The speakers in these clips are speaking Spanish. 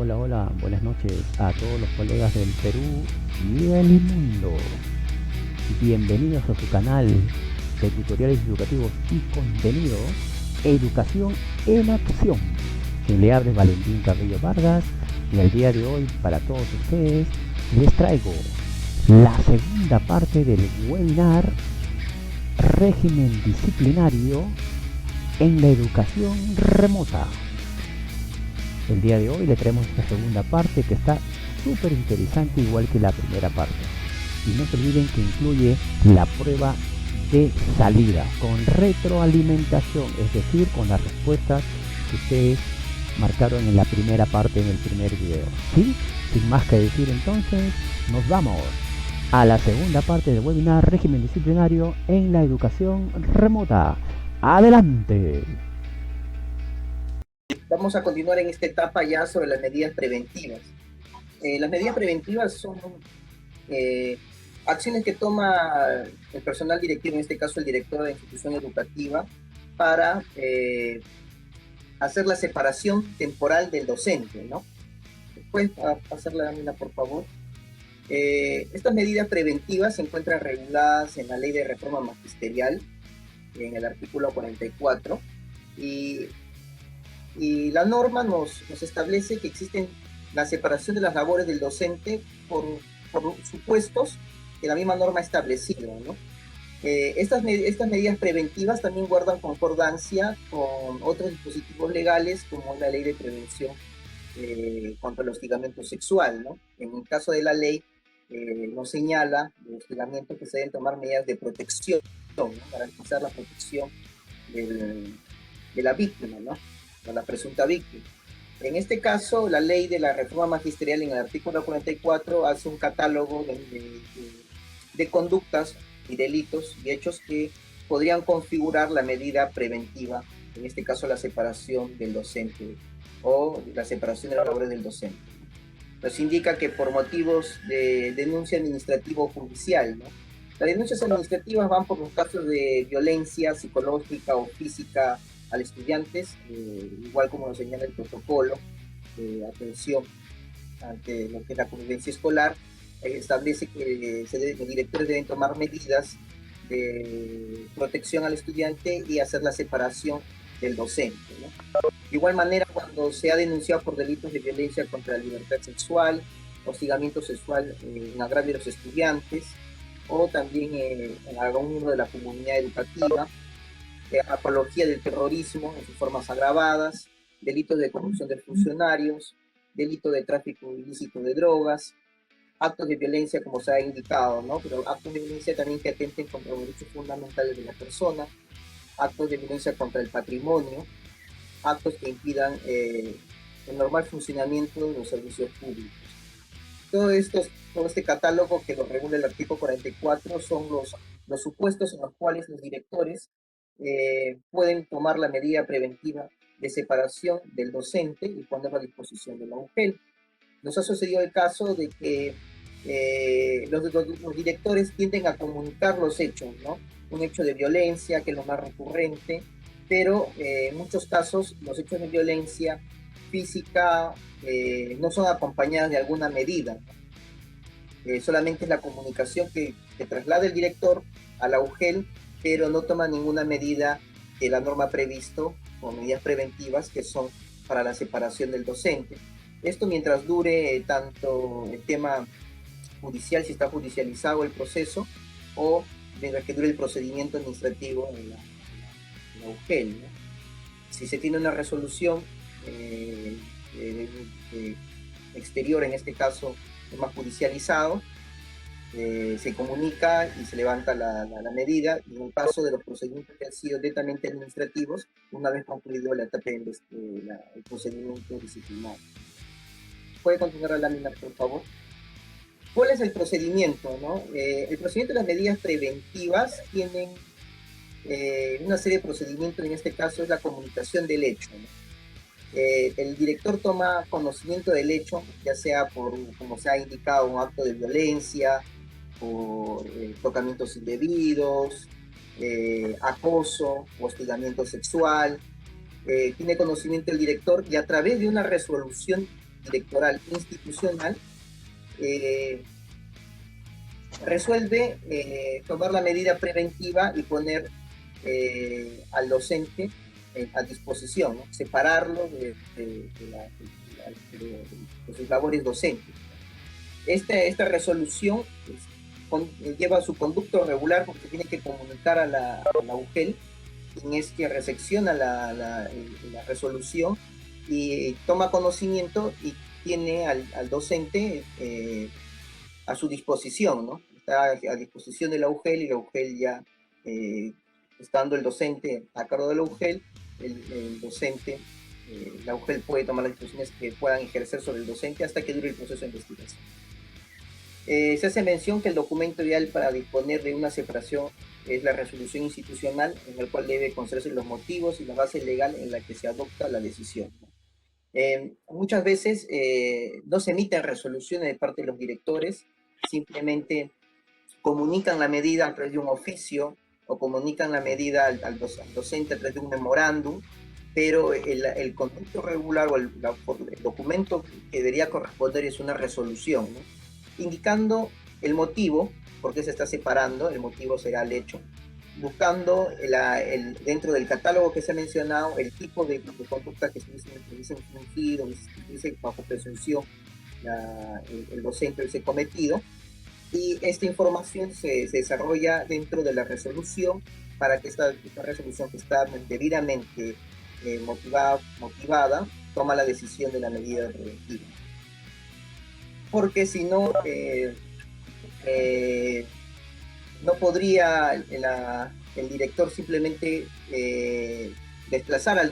Hola, hola, buenas noches a todos los colegas del Perú y el mundo. Bienvenidos a su canal de tutoriales educativos y contenido Educación en Acción. Quien le habla es Valentín Carrillo Vargas y el día de hoy para todos ustedes les traigo la segunda parte del webinar Régimen disciplinario en la educación remota. El día de hoy le traemos esta segunda parte que está súper interesante, igual que la primera parte. Y no se olviden que incluye la prueba de salida con retroalimentación, es decir, con las respuestas que ustedes marcaron en la primera parte, en el primer video. ¿Sí? Sin más que decir, entonces, nos vamos a la segunda parte del webinar Régimen disciplinario en la educación remota. ¡Adelante! Vamos a continuar en esta etapa ya sobre las medidas preventivas. Las medidas preventivas son acciones que toma el personal directivo, en este caso el director de la institución educativa, para hacer la separación temporal del docente, ¿no? ¿Puedes pasar la lámina, por favor? Estas medidas preventivas se encuentran reguladas en la Ley de Reforma Magisterial, en el artículo 44, y la norma nos establece que existen la separación de las labores del docente por supuestos que la misma norma ha establecido, ¿no? Estas medidas preventivas también guardan concordancia con otros dispositivos legales, como la Ley de Prevención contra el hostigamiento sexual, ¿no? En el caso de la ley, nos señala el hostigamiento que se deben tomar medidas de protección, ¿no? Garantizar la protección de la víctima, ¿no? A la presunta víctima. En este caso, la ley de la reforma magisterial en el artículo 44 hace un catálogo de conductas y delitos y hechos que podrían configurar la medida preventiva, en este caso la separación del docente o la separación de las labores del docente. Nos indica que por motivos de denuncia administrativa o judicial, ¿no? Las denuncias administrativas van por los casos de violencia psicológica o física al estudiantes, igual como lo señala el protocolo de atención ante lo que es la convivencia escolar, establece que los directores deben tomar medidas de protección al estudiante y hacer la separación del docente, ¿no? De igual manera, cuando se ha denunciado por delitos de violencia contra la libertad sexual, hostigamiento sexual en agravio de los estudiantes, o también en algún miembro de la comunidad educativa, apología del terrorismo en sus formas agravadas, delitos de corrupción de funcionarios, delito de tráfico ilícito de drogas, actos de violencia como se ha indicado, ¿no? Pero actos de violencia también que atenten contra los derechos fundamentales de la persona, actos de violencia contra el patrimonio, actos que impidan el normal funcionamiento de los servicios públicos. Todo este catálogo que lo regula el artículo 44 son los supuestos en los cuales los directores pueden tomar la medida preventiva de separación del docente y ponerlo a disposición de la UGEL. Nos ha sucedido el caso de que los directores tienden a comunicar los hechos, ¿no? Un hecho de violencia, que es lo más recurrente, pero en muchos casos los hechos de violencia física no son acompañadas de alguna medida, ¿no? Solamente es la comunicación que traslada el director a la UGEL, pero no toma ninguna medida de la norma previsto o medidas preventivas que son para la separación del docente. Esto mientras dure tanto el tema judicial, si está judicializado el proceso, o mientras que dure el procedimiento administrativo en la UGEL, ¿no? Si se tiene una resolución exterior, en este caso más judicializado, se comunica y se levanta la medida, y en el caso de los procedimientos que han sido netamente administrativos, una vez concluido la etapa de el procedimiento disciplinario. ¿Puede continuar la lámina, por favor? ¿Cuál es el procedimiento, no? El procedimiento de las medidas preventivas tienen una serie de procedimientos, en este caso es la comunicación del hecho, ¿no? El director toma conocimiento del hecho, ya sea por, como se ha indicado, un acto de violencia, por tocamientos indebidos, acoso, hostigamiento sexual. Tiene conocimiento el director y a través de una resolución directoral institucional, resuelve tomar la medida preventiva y poner al docente a disposición, ¿no? Separarlo de sus labores docentes. Esta resolución lleva su conducto regular porque tiene que comunicar a la UGEL, quien es que recepciona la resolución y toma conocimiento y tiene al docente a su disposición, ¿no? Está a disposición de la UGEL y la UGEL ya, estando el docente a cargo de la UGEL, el docente, la UGEL puede tomar las disposiciones que puedan ejercer sobre el docente hasta que dure el proceso de investigación. Se hace mención que el documento ideal para disponer de una separación es la resolución institucional, en el cual debe conocerse los motivos y la base legal en la que se adopta la decisión. Muchas veces no se emiten resoluciones de parte de los directores, simplemente comunican la medida a través de un oficio o comunican la medida al docente a través de un memorándum, pero el conducto regular o el documento que debería corresponder es una resolución, ¿no? Indicando el motivo, por qué se está separando, el motivo será el hecho, buscando dentro del catálogo que se ha mencionado el tipo de conducta que se dice infringido, que dice bajo presunción el docente ese cometido, y esta información se desarrolla dentro de la resolución para que esta resolución, que está debidamente motivada, toma la decisión de la medida preventiva. Porque si no, no podría el director simplemente desplazar al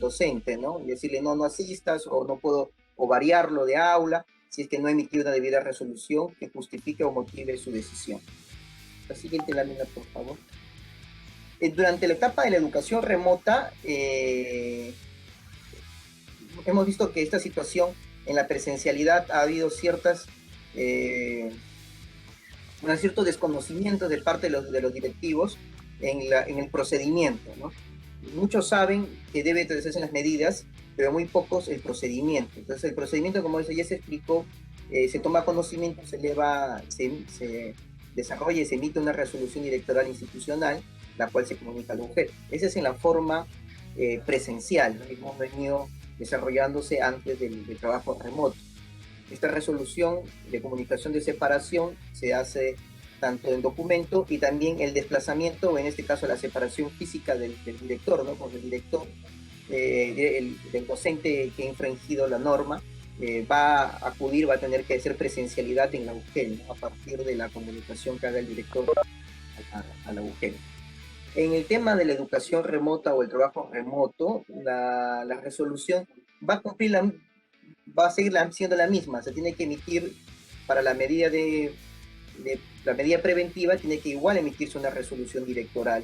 docente, ¿no? Y decirle, no asistas, o no puedo, o variarlo de aula, si es que no ha emitido una debida resolución que justifique o motive su decisión. La siguiente lámina, por favor. Durante la etapa de la educación remota, hemos visto que esta situación en la presencialidad ha habido cierto desconocimiento de parte de los directivos en el procedimiento, ¿no? Muchos saben que debe hacerse las medidas, pero muy pocos el procedimiento. Entonces el procedimiento, como ya se explicó, se toma conocimiento, se desarrolla y se emite una resolución directoral institucional, la cual se comunica a la UGEL. Esa es en la forma presencial, ¿no? Hemos venido desarrollándose antes del trabajo remoto. Esta resolución de comunicación de separación se hace tanto en documento y también el desplazamiento, o en este caso la separación física del director, ¿no? Porque el director, del docente que ha infringido la norma, va a acudir, va a tener que hacer presencialidad en la UGEL, ¿no? A partir de la comunicación que haga el director a la UGEL. En el tema de la educación remota o el trabajo remoto, la resolución va a cumplir va a seguir siendo la misma. Se tiene que emitir para la medida la medida preventiva, tiene que igual emitirse una resolución directoral.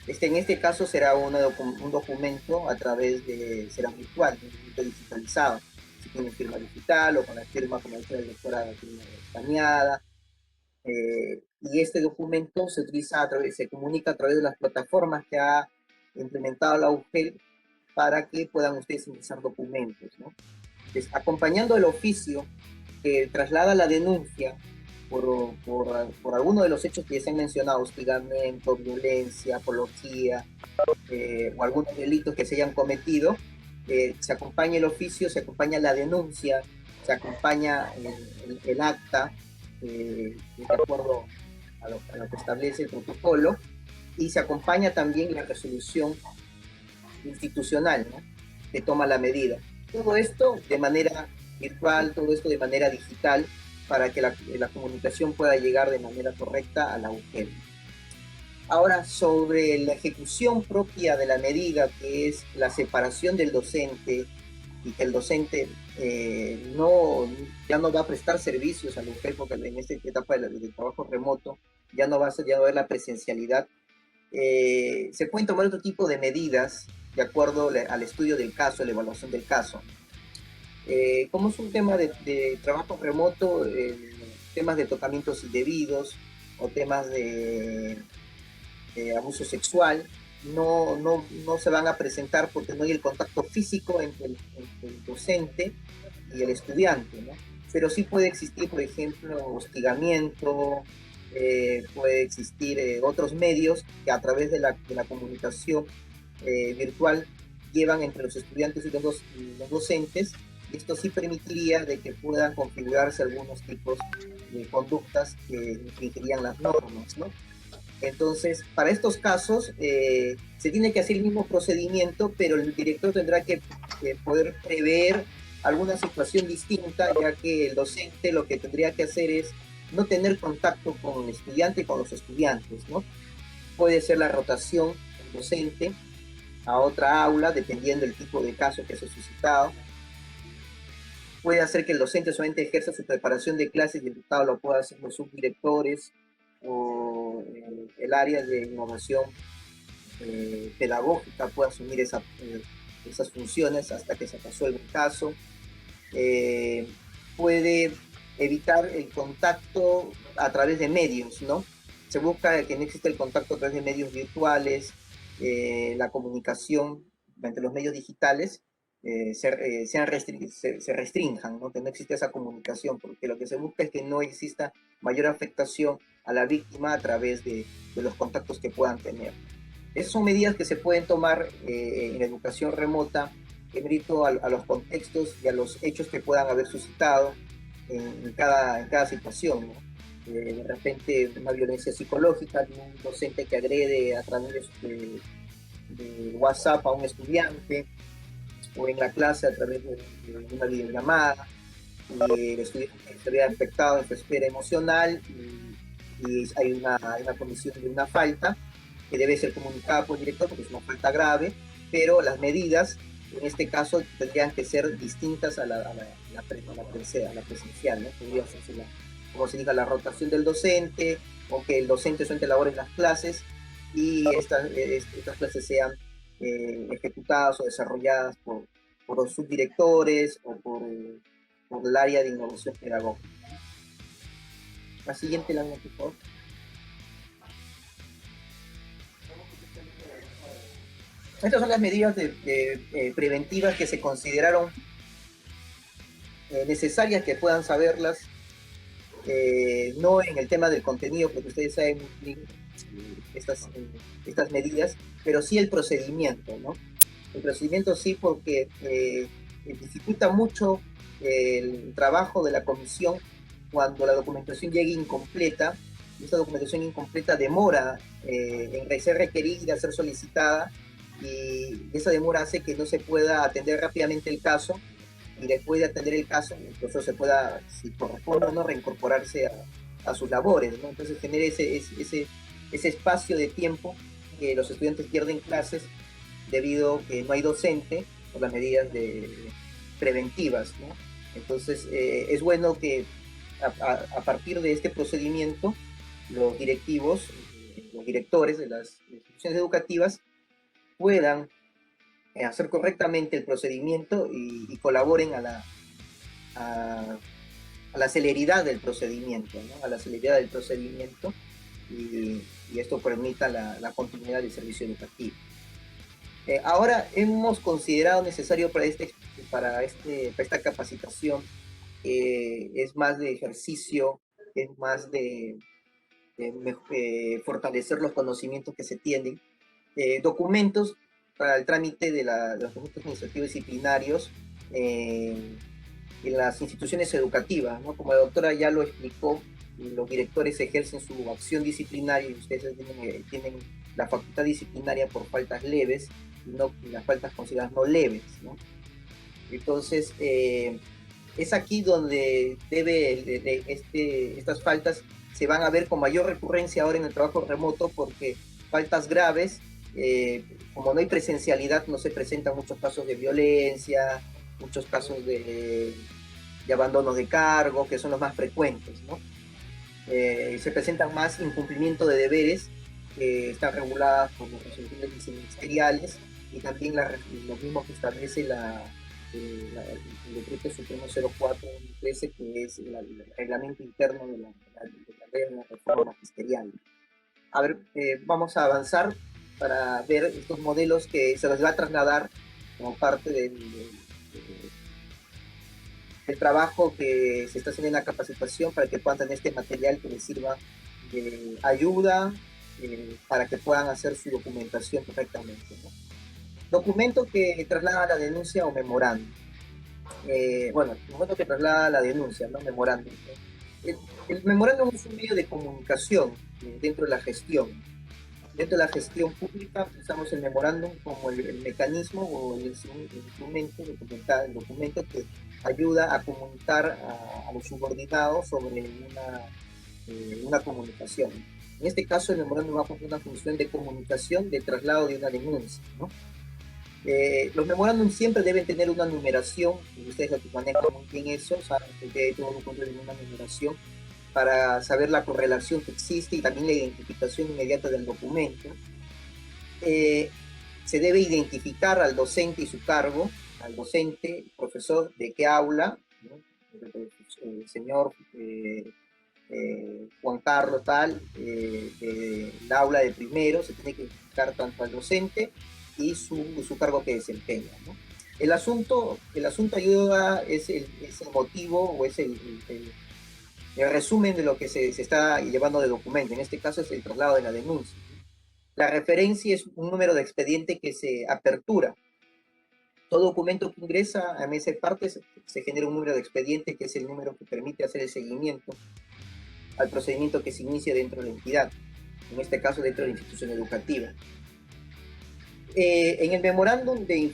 En este caso será un documento será virtual, un documento digitalizado, si tiene firma digital o con la firma, como dice la directora, escaneada. Y este documento se comunica a través de las plataformas que ha implementado la UGEL para que puedan ustedes ingresar documentos, ¿no? Entonces, acompañando el oficio que traslada la denuncia por alguno de los hechos que ya se han mencionado, hostigamiento, violencia, apología, o algunos delitos que se hayan cometido, se acompaña el oficio, se acompaña la denuncia, se acompaña el acta, de acuerdo a lo que establece el protocolo, y se acompaña también la resolución institucional, ¿no? Que toma la medida. Todo esto de manera virtual, todo esto de manera digital, para que la comunicación pueda llegar de manera correcta a la UGEL. Ahora, sobre la ejecución propia de la medida, que es la separación del docente, y que el docente ya no va a prestar servicios a la UGEL, porque en esta etapa del trabajo remoto ya no va a haber la presencialidad. Se pueden tomar otro tipo de medidas de acuerdo al estudio del caso, la evaluación del caso. Como es un tema de trabajo remoto, temas de tocamientos indebidos o temas de abuso sexual no se van a presentar porque no hay el contacto físico entre el docente y el estudiante, ¿no? Pero sí puede existir, por ejemplo, hostigamiento, puede existir otros medios que a través de la comunicación virtual llevan entre los estudiantes y los docentes, y esto sí permitiría de que puedan configurarse algunos tipos de conductas que infringirían las normas, ¿no? Entonces, para estos casos, se tiene que hacer el mismo procedimiento, pero el director tendrá que poder prever alguna situación distinta, ya que el docente lo que tendría que hacer es no tener contacto con el estudiante y con los estudiantes, ¿no? Puede ser la rotación del docente a otra aula, dependiendo del tipo de caso que se ha suscitado. Puede hacer que el docente solamente ejerza su preparación de clases y el dictado lo pueda hacer los subdirectores o el área de innovación pedagógica pueda asumir esas funciones hasta que se resuelva el caso. Puede evitar el contacto a través de medios, ¿no? Se busca que no exista el contacto a través de medios virtuales, la comunicación entre los medios digitales se restrinjan, ¿no? Que no exista esa comunicación, porque lo que se busca es que no exista mayor afectación a la víctima a través de los contactos que puedan tener. Esas son medidas que se pueden tomar en educación remota en mérito a los contextos y a los hechos que puedan haber suscitado en cada situación, ¿no? De repente una violencia psicológica de un docente que agrede a través de WhatsApp a un estudiante, o en la clase a través de una videollamada, y el estudiante se ve afectado en su esfera emocional y hay una comisión de una falta que debe ser comunicada por el director porque es una falta grave, pero las medidas en este caso tendrían que ser distintas a la presencial, ¿no? Podría hacerse como se diga, la rotación del docente, o que el docente solamente elabore las clases y estas clases sean ejecutadas o desarrolladas por los subdirectores o por el área de innovación pedagógica. La siguiente lámina, por favor. Estas son las medidas preventivas que se consideraron necesarias que puedan saberlas, no en el tema del contenido, porque ustedes saben estas medidas, pero sí el procedimiento, ¿no? El procedimiento sí, porque dificulta mucho el trabajo de la comisión cuando la documentación llegue incompleta. Esta documentación incompleta demora en ser requerida, ser solicitada, y esa demora hace que no se pueda atender rápidamente el caso, y después de atender el caso, el profesor se pueda, si corresponde o no, reincorporarse a sus labores, ¿no? Entonces genera ese espacio de tiempo que los estudiantes pierden clases debido a que no hay docente por las medidas preventivas, ¿no? Entonces es bueno que a partir de este procedimiento los directivos, los directores de las instituciones educativas puedan hacer correctamente el procedimiento y colaboren a la celeridad del procedimiento, ¿no? A la celeridad del procedimiento, y esto permita la continuidad del servicio educativo. Ahora hemos considerado necesario para esta capacitación, es más de ejercicio, es más de fortalecer los conocimientos que se tienen, documentos para el trámite de los documentos administrativos disciplinarios en las instituciones educativas, ¿no? Como la doctora ya lo explicó, los directores ejercen su acción disciplinaria y ustedes tienen la facultad disciplinaria por faltas leves y las faltas consideradas no leves, ¿no? Entonces, es aquí donde estas faltas se van a ver con mayor recurrencia ahora en el trabajo remoto, porque faltas graves, como no hay presencialidad, no se presentan muchos casos de violencia, muchos casos de abandono de cargo, que son los más frecuentes, ¿no? Se presentan más incumplimiento de deberes que están reguladas por las resoluciones ministeriales, y también lo mismo que establece el decreto supremo 04/2013, que es el reglamento interno de la ley de la reforma magisterial. A ver, vamos a avanzar para ver estos modelos que se los va a trasladar como parte del el trabajo que se está haciendo en la capacitación para que puedan tener este material que les sirva de ayuda para que puedan hacer su documentación correctamente, ¿no? Documento que traslada la denuncia o memorando. Bueno, el documento que traslada la denuncia, ¿no? Memorándum. El memorándum es un medio de comunicación dentro de la gestión. Dentro de la gestión pública usamos el memorándum como el mecanismo o el instrumento, el documento que ayuda a comunicar a los subordinados sobre una comunicación. En este caso, el memorándum va a cumplir una función de comunicación, de traslado de una denuncia, ¿no? Los memorándums siempre deben tener una numeración, y ustedes manejan muy bien eso, saben que todo documento tiene una numeración para saber la correlación que existe y también la identificación inmediata del documento. Se debe identificar al docente y su cargo, al docente, profesor, de qué aula, ¿no? El señor Juan Carlos tal, el aula de primero, se tiene que identificar tanto al docente y su cargo que desempeña, ¿no? El asunto ayuda, es el motivo o es el resumen de lo que se está llevando de documento. En este caso es el traslado de la denuncia. La referencia es un número de expediente que se apertura. Todo documento que ingresa a mesa de partes se genera un número de expediente que es el número que permite hacer el seguimiento al procedimiento que se inicia dentro de la entidad, en este caso dentro de la institución educativa. En el memorándum de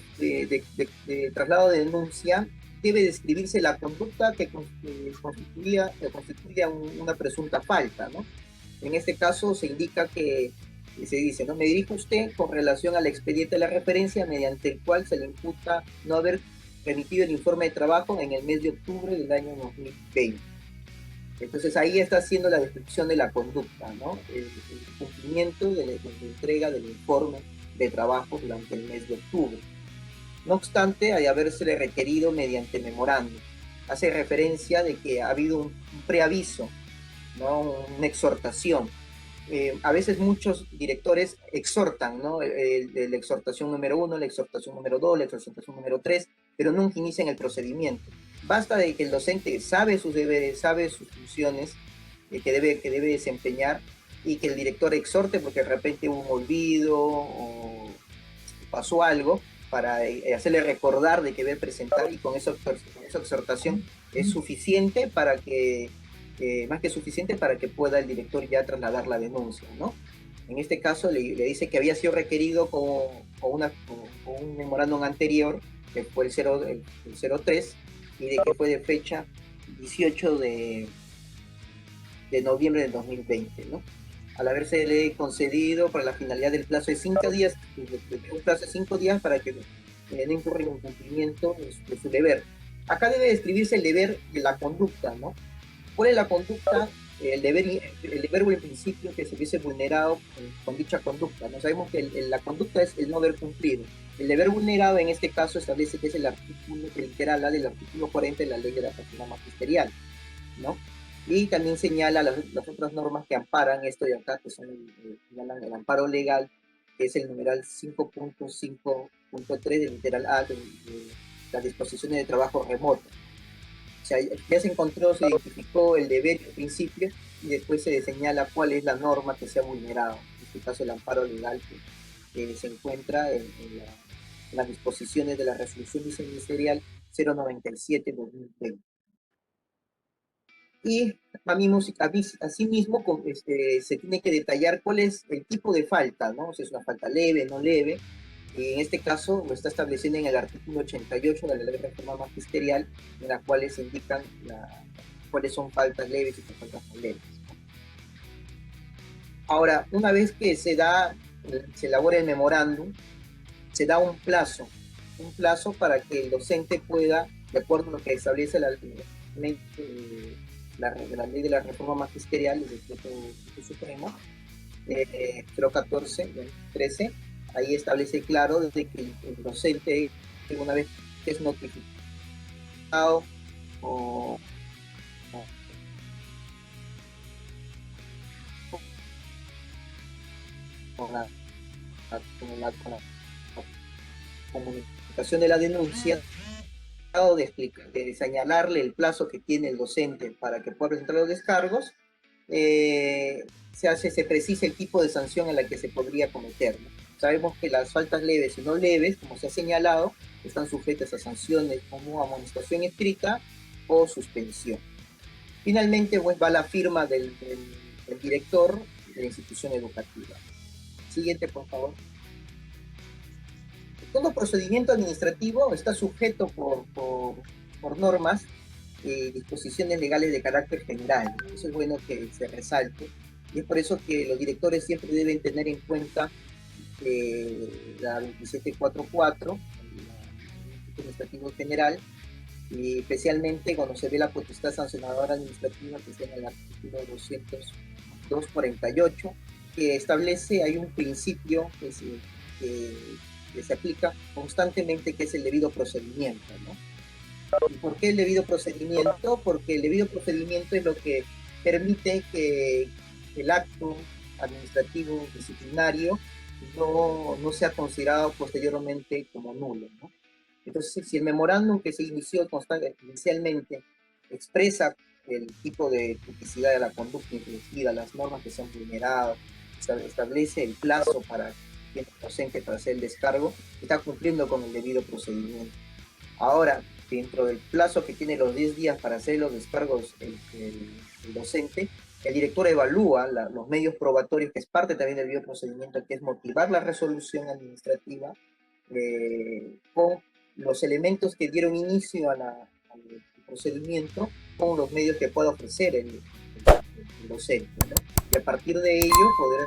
traslado de denuncia debe describirse la conducta que constituya una presunta falta, ¿no? En este caso se indica que se dice, ¿no? Me dirijo a usted con relación al expediente de la referencia mediante el cual se le imputa no haber remitido el informe de trabajo en el mes de octubre del año 2020. Entonces ahí está haciendo la descripción de la conducta, ¿no? El cumplimiento de la entrega del informe de trabajo durante el mes de octubre. No obstante, hay habérsele requerido mediante memorándum. Hace referencia de que ha habido un preaviso, ¿no? Una exhortación. A veces muchos directores exhortan, ¿no? La exhortación número 1, la exhortación número 2, la exhortación número 3, pero nunca inician el procedimiento. Basta de que el docente sabe sus deberes, sabe sus funciones que debe desempeñar y que el director exhorte porque de repente hubo un olvido o pasó algo para hacerle recordar de que debe presentar, y con esa exhortación es suficiente para que, más que suficiente para que pueda el director ya trasladar la denuncia, ¿no? En este caso le dice que había sido requerido con un memorándum anterior, que fue el 03, y de que fue de fecha 18 de noviembre de 2020, ¿no? Al haberse concedido para la finalidad del plazo de 5 días, un plazo de 5 días para que no incurra en un cumplimiento de su deber. Acá debe describirse el deber de la conducta, ¿no? ¿Cuál es la conducta? El deber o el principio que se hubiese vulnerado con dicha conducta, ¿no? Sabemos que la conducta es el no haber cumplido. El deber vulnerado en este caso establece que es el artículo literal del artículo 40 de la ley de la persona magisterial, ¿no? Y también señala las otras normas que amparan esto de acá, que son el amparo legal, que es el numeral 5.5.3 del literal A de las disposiciones de trabajo remoto. O sea, ya se encontró, se identificó el deber y el principio, y después se señala cuál es la norma que se ha vulnerado. En este caso, el amparo legal que se encuentra en las disposiciones de la resolución viceministerial 097-2020. Y asimismo se tiene que detallar cuál es el tipo de falta, ¿no? Si es una falta leve, no leve. Y en este caso lo está estableciendo en el artículo 88 de la Ley de Reforma Magisterial, en la cual se indican cuáles son faltas leves y faltas no leves. Ahora, una vez que se elabora el memorándum, se da un plazo para que el docente pueda, de acuerdo a lo que establece la ley de la reforma magisterial del decreto supremo 014-13, ahí establece claro desde que el docente, una vez que es notificado con la comunicación de la denuncia, de señalarle el plazo que tiene el docente para que pueda presentar los descargos, se precisa el tipo de sanción en la que se podría cometer, ¿no? Sabemos que las faltas leves y no leves, como se ha señalado, están sujetas a sanciones como amonestación estricta o suspensión. Finalmente, pues, va la firma del director de la institución educativa. Siguiente, por favor. Todo procedimiento administrativo está sujeto por normas y disposiciones legales de carácter general. Eso es bueno que se resalte. Y es por eso que los directores siempre deben tener en cuenta la 2744, el administrativo general, y especialmente cuando se ve la potestad sancionadora administrativa que está en el artículo 248, que establece, hay un principio que se aplica constantemente, que es el debido procedimiento, ¿no? ¿Y por qué el debido procedimiento? Porque el debido procedimiento es lo que permite que el acto administrativo disciplinario no sea considerado posteriormente como nulo, ¿no? Entonces, si el memorándum que se inició inicialmente expresa el tipo de tipicidad de la conducta infringida, las normas que se han vulnerado, establece el plazo para el docente para hacer el descargo, está cumpliendo con el debido procedimiento. Ahora, dentro del plazo que tiene los 10 días para hacer los descargos el docente, el director evalúa los medios probatorios, que es parte también del debido procedimiento, que es motivar la resolución administrativa con los elementos que dieron inicio al procedimiento, con los medios que pueda ofrecer el docente, ¿no? Y a partir de ello poder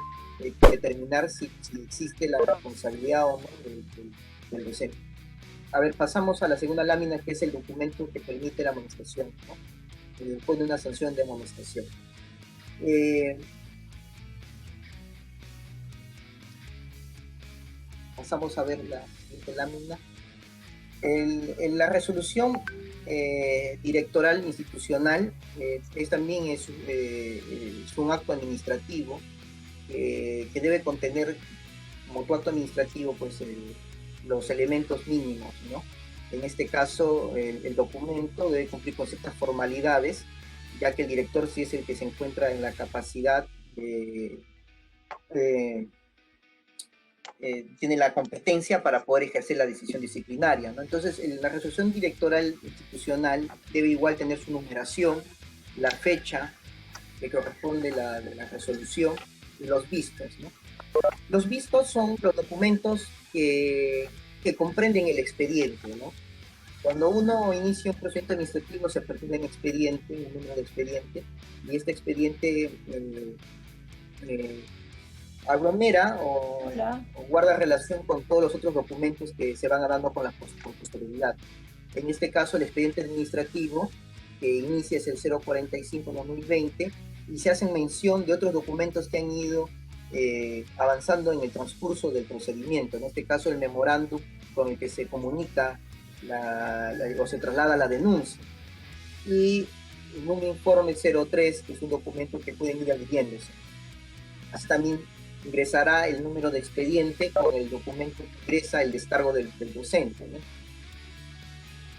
determinar si existe la responsabilidad o no del docente. A ver, pasamos a la segunda lámina, que es el documento que permite la amonestación, ¿no? Pone una sanción de amonestación. Pasamos a ver la siguiente lámina. La resolución directoral institucional también es un acto administrativo que debe contener, como tu acto administrativo, pues los elementos mínimos, ¿no? En este caso, el documento debe cumplir con ciertas formalidades, ya que el director sí es el que se encuentra en la capacidad tiene la competencia para poder ejercer la decisión disciplinaria, ¿no? Entonces, la resolución directoral institucional debe igual tener su numeración, la fecha que corresponde la resolución y los vistos, ¿no? Los vistos son los documentos que comprenden el expediente, ¿no? Cuando uno inicia un procedimiento administrativo se pretende un expediente, un número de expediente, y este expediente aglomera o guarda relación con todos los otros documentos que se van dando con posterioridad. En este caso, el expediente administrativo que inicia es el 045-2020 y se hacen mención de otros documentos que han ido avanzando en el transcurso del procedimiento. En este caso, el memorándum con el que se comunica o se traslada la denuncia. Y un informe 03, que es un documento que pueden ir adhiriéndose. Así también ingresará el número de expediente con el documento que ingresa el descargo del docente, ¿no?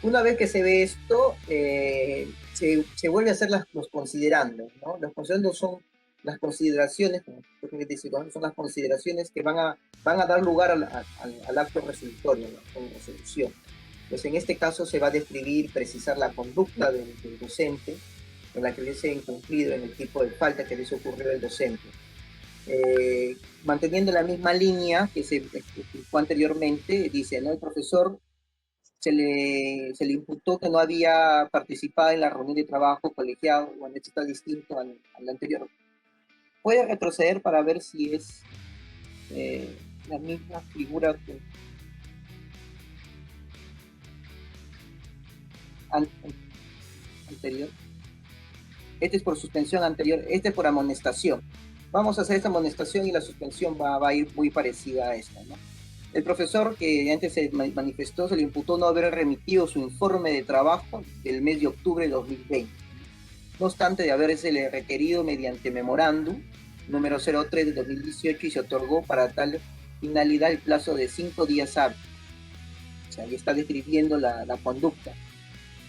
Una vez que se ve esto, se vuelve a hacer los considerandos, ¿no? Los considerandos son las consideraciones, son las consideraciones que van a dar lugar al acto resolutorio, a la resolución. Pues en este caso se va a describir, precisar la conducta del docente en la que hubiese incumplido en el tipo de falta que hubiese ocurrido el docente. Manteniendo la misma línea que se explicó anteriormente, dice, ¿no? El profesor se le imputó que no había participado en la reunión de trabajo colegiado, bueno, esto está distinto al anterior. Puede retroceder para ver si es la misma figura que anterior. Este es por suspensión anterior, este es por amonestación. Vamos a hacer esta amonestación y la suspensión va a ir muy parecida a esta, ¿no? El profesor que antes se manifestó se le imputó no haber remitido su informe de trabajo del mes de octubre de 2020. No obstante de habérsele requerido mediante memorándum número 03 de 2018 y se otorgó para tal finalidad el plazo de 5 días hábiles. O sea, ahí está describiendo la conducta.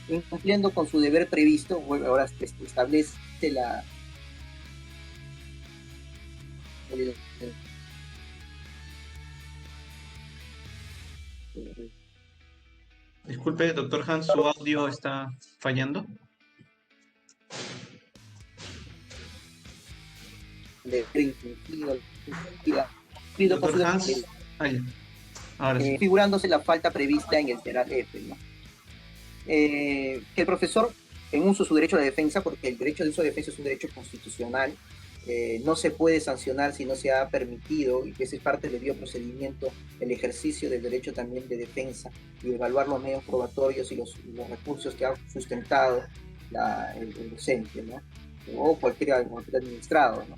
incumpliendo con su deber previsto, bueno, ahora establece la... el- el- Disculpe, doctor Hans, su audio está fallando. deber incumplido con su Doctor deber Hans, ahora sí. figurándose la falta prevista en el literal F, ¿no? Que el profesor, en uso de su derecho de defensa, porque el derecho de uso de defensa es un derecho constitucional, no se puede sancionar si no se ha permitido, y que esa es parte del debido procedimiento, el ejercicio del derecho también de defensa y evaluar los medios probatorios y los recursos que ha sustentado el docente, ¿no? O cualquier administrado, ¿no?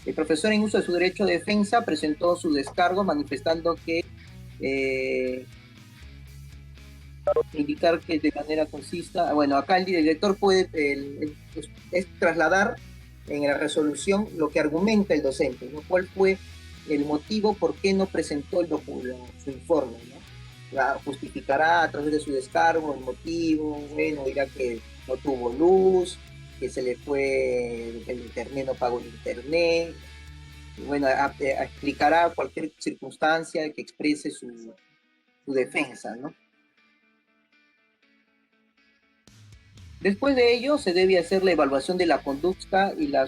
El profesor, en uso de su derecho de defensa, presentó su descargo manifestando que indicar que de manera consista, bueno, acá el director puede es trasladar en la resolución lo que argumenta el docente, ¿no? ¿Cuál fue el motivo por qué no presentó su informe, ¿no? Justificará a través de su descargo el motivo, bueno, dirá que no tuvo luz, que se le fue el internet, no pagó el internet, y bueno, explicará cualquier circunstancia que exprese su defensa, ¿no? Después de ello, se debe hacer la evaluación de la conducta y la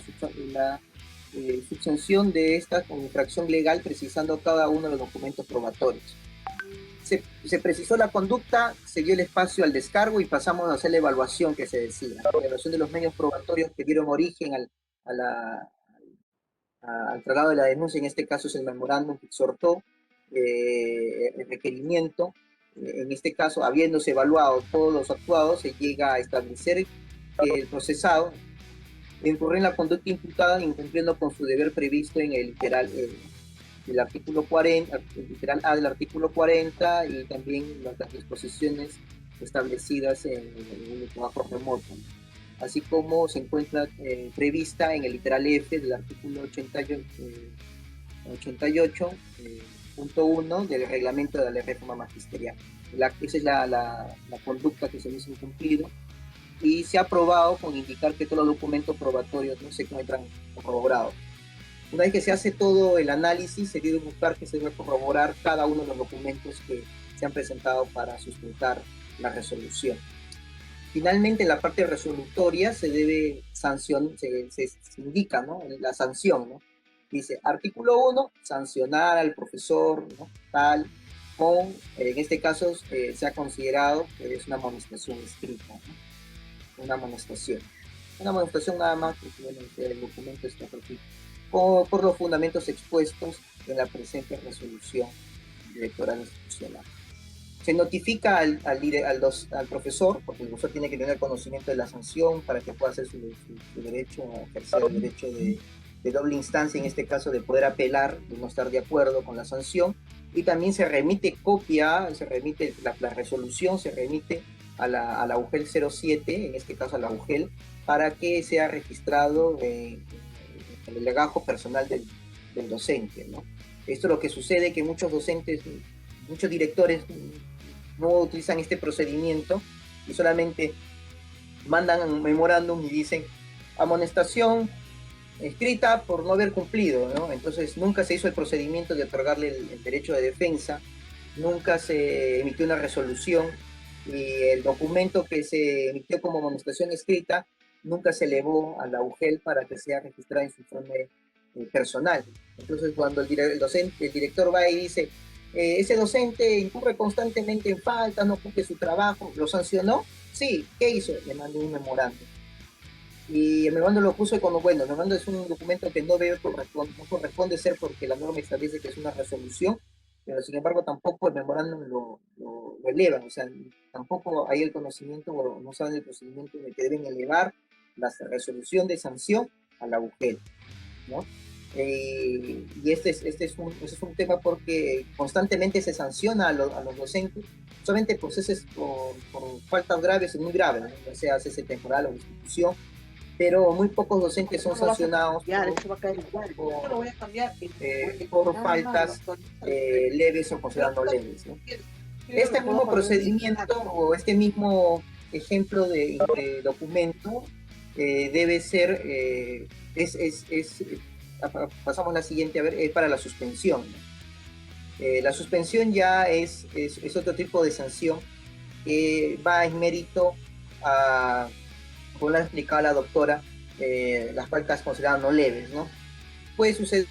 subsanción de esta como infracción legal, precisando cada uno de los documentos probatorios. Se precisó la conducta, se dio el espacio al descargo y pasamos a hacer la evaluación que se decía, la evaluación de los medios probatorios que dieron origen al traslado de la denuncia. En este caso es el memorándum que exhortó el requerimiento. En este caso, habiéndose evaluado todos los actuados, se llega a establecer que el procesado incurrió en la conducta imputada, incumpliendo con su deber previsto en el literal del artículo 40, el literal A del artículo 40, y también las disposiciones establecidas en el trabajo remoto, así como se encuentra prevista en el literal F del artículo 88.1 del reglamento de la reforma magisterial. Esa es la conducta que se les ha incumplido, y se ha aprobado con indicar que todos los documentos probatorios no se encuentran corroborados. Una vez que se hace todo el análisis, se debe buscar que se debe corroborar cada uno de los documentos que se han presentado para sustentar la resolución. Finalmente, en la parte resolutoria se debe sancionar, se indica, ¿no?, la sanción, ¿no? Dice, artículo 1, sancionar al profesor, ¿no?, tal, con, en este caso, se ha considerado que es una amonestación escrita, ¿no? Una amonestación nada más, porque bueno, el documento está por los fundamentos expuestos en la presente resolución electoral institucional. Se notifica al profesor, porque el profesor tiene que tener conocimiento de la sanción para que pueda hacer su derecho a ejercer el derecho de doble instancia, en este caso de poder apelar, de no estar de acuerdo con la sanción, y también se remite la resolución, se remite a la UGEL 07, en este caso a la UGEL, para que sea registrado en el legajo personal del docente, ¿no? Esto es lo que sucede, que muchos docentes, muchos directores no utilizan este procedimiento y solamente mandan un memorándum y dicen amonestación escrita por no haber cumplido, ¿no? Entonces nunca se hizo el procedimiento de otorgarle el derecho de defensa, nunca se emitió una resolución, y el documento que se emitió como amonestación escrita nunca se elevó a la UGEL para que sea registrada en su informe personal. Entonces, cuando el director va y dice, ese docente incurre constantemente en faltas, no cumple su trabajo, ¿lo sancionó? Sí, ¿qué hizo? Le mandó un memorándum. Y el memorándum lo puso como, bueno, el memorándum es un documento que no corresponde ser, porque la norma establece que es una resolución, pero sin embargo tampoco el memorándum lo elevan, o sea, tampoco hay el conocimiento o no saben el procedimiento de que deben elevar la resolución de sanción a la UGEL, ¿no? Y este es un tema porque constantemente se sanciona a los docentes, solamente por faltas graves y muy graves, ¿no? Ya sea cese temporal o institución, pero muy pocos docentes son sancionados por faltas leves o considerando leves, ¿no? Este mismo procedimiento o este mismo ejemplo de documento debe ser, pasamos a la siguiente, a ver, es para la suspensión. La suspensión ya es otro tipo de sanción que va en mérito a, como lo ha explicado la doctora, las faltas consideradas no leves, ¿no? Puede suceder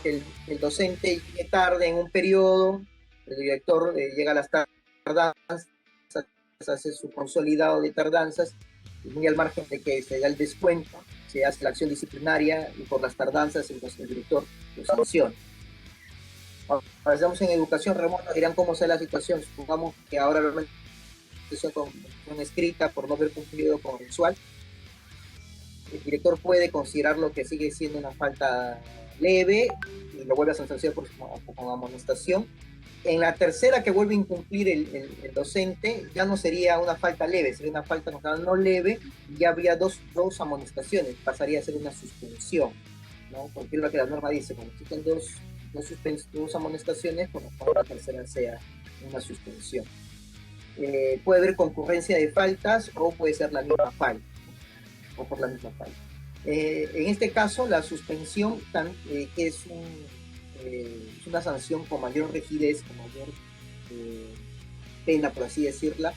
que el docente llegue tarde en un periodo, el director llega a las tardanzas, hace su consolidado de tardanzas, y muy al margen de que se da el descuento, se hace la acción disciplinaria y por las tardanzas entonces el director lo sanciona. Ahora estamos en educación remota, dirán cómo sea la situación. Supongamos que ahora realmente con escrita por no haber cumplido con mensual. El director puede considerarlo que sigue siendo una falta leve y lo vuelve a sancionar con amonestación. En la tercera que vuelve a incumplir el docente, ya no sería una falta leve, sería una falta no leve, y ya habría dos amonestaciones, pasaría a ser una suspensión, ¿no? Porque es lo que la norma dice, cuando existen dos amonestaciones, por lo cual la tercera sea una suspensión. Puede haber concurrencia de faltas o puede ser la misma falta, o por la misma falta. En este caso, la suspensión, que es una sanción con mayor rigidez, con mayor pena, por así decirla,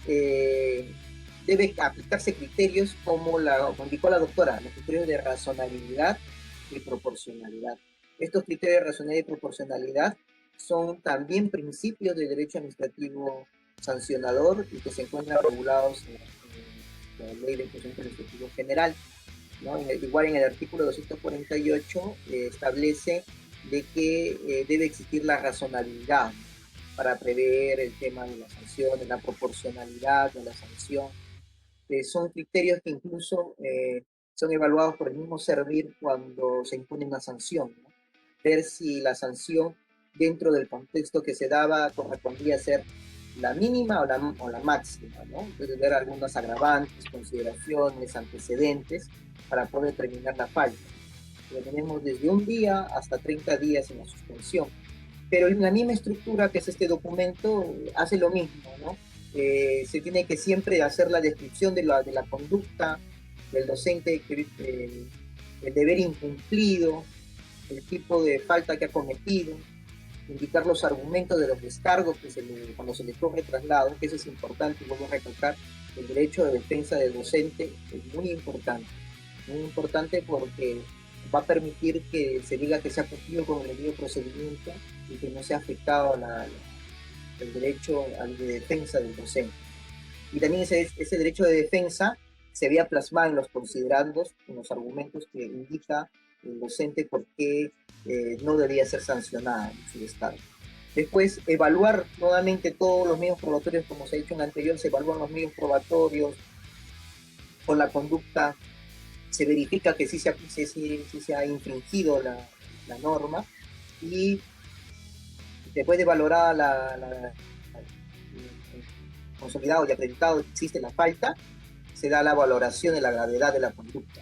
debe aplicarse criterios como indicó la doctora, los criterios de razonabilidad y proporcionalidad. Estos criterios de razonabilidad y proporcionalidad son también principios del derecho administrativo sancionador y que se encuentran regulados en la Ley de Procedimiento Administrativo General, ¿no? Igual en el artículo 248 establece de que debe existir la razonabilidad para prever el tema de las sanciones, la proporcionalidad de la sanción. Son criterios que incluso son evaluados por el mismo servir cuando se impone una sanción, ¿no? Ver si la sanción dentro del contexto que se daba correspondía a ser la mínima o la máxima, ¿no? Entonces ver algunas agravantes, consideraciones, antecedentes para poder determinar la falta. Pero tenemos desde un día hasta 30 días en la suspensión. Pero en la misma estructura que es este documento hace lo mismo, ¿no? Se tiene que siempre hacer la descripción de la conducta del docente, el deber incumplido, el tipo de falta que ha cometido, indicar los argumentos de los descargos cuando se le corre traslado, que eso es importante, y vuelvo a recalcar, el derecho de defensa del docente es muy importante porque va a permitir que se diga que se ha cumplido con el debido procedimiento y que no se ha afectado el derecho de defensa del docente. Y también ese derecho de defensa se había plasmado en los considerandos, en los argumentos que indica el docente por qué no debía ser sancionada en su descargo. Después, evaluar nuevamente todos los medios probatorios, como se ha dicho en anterior, se evalúan los medios probatorios con la conducta, se verifica que sí se ha infringido la norma y después de valorar consolidado y acreditado que existe la falta, se da la valoración de la gravedad de la conducta.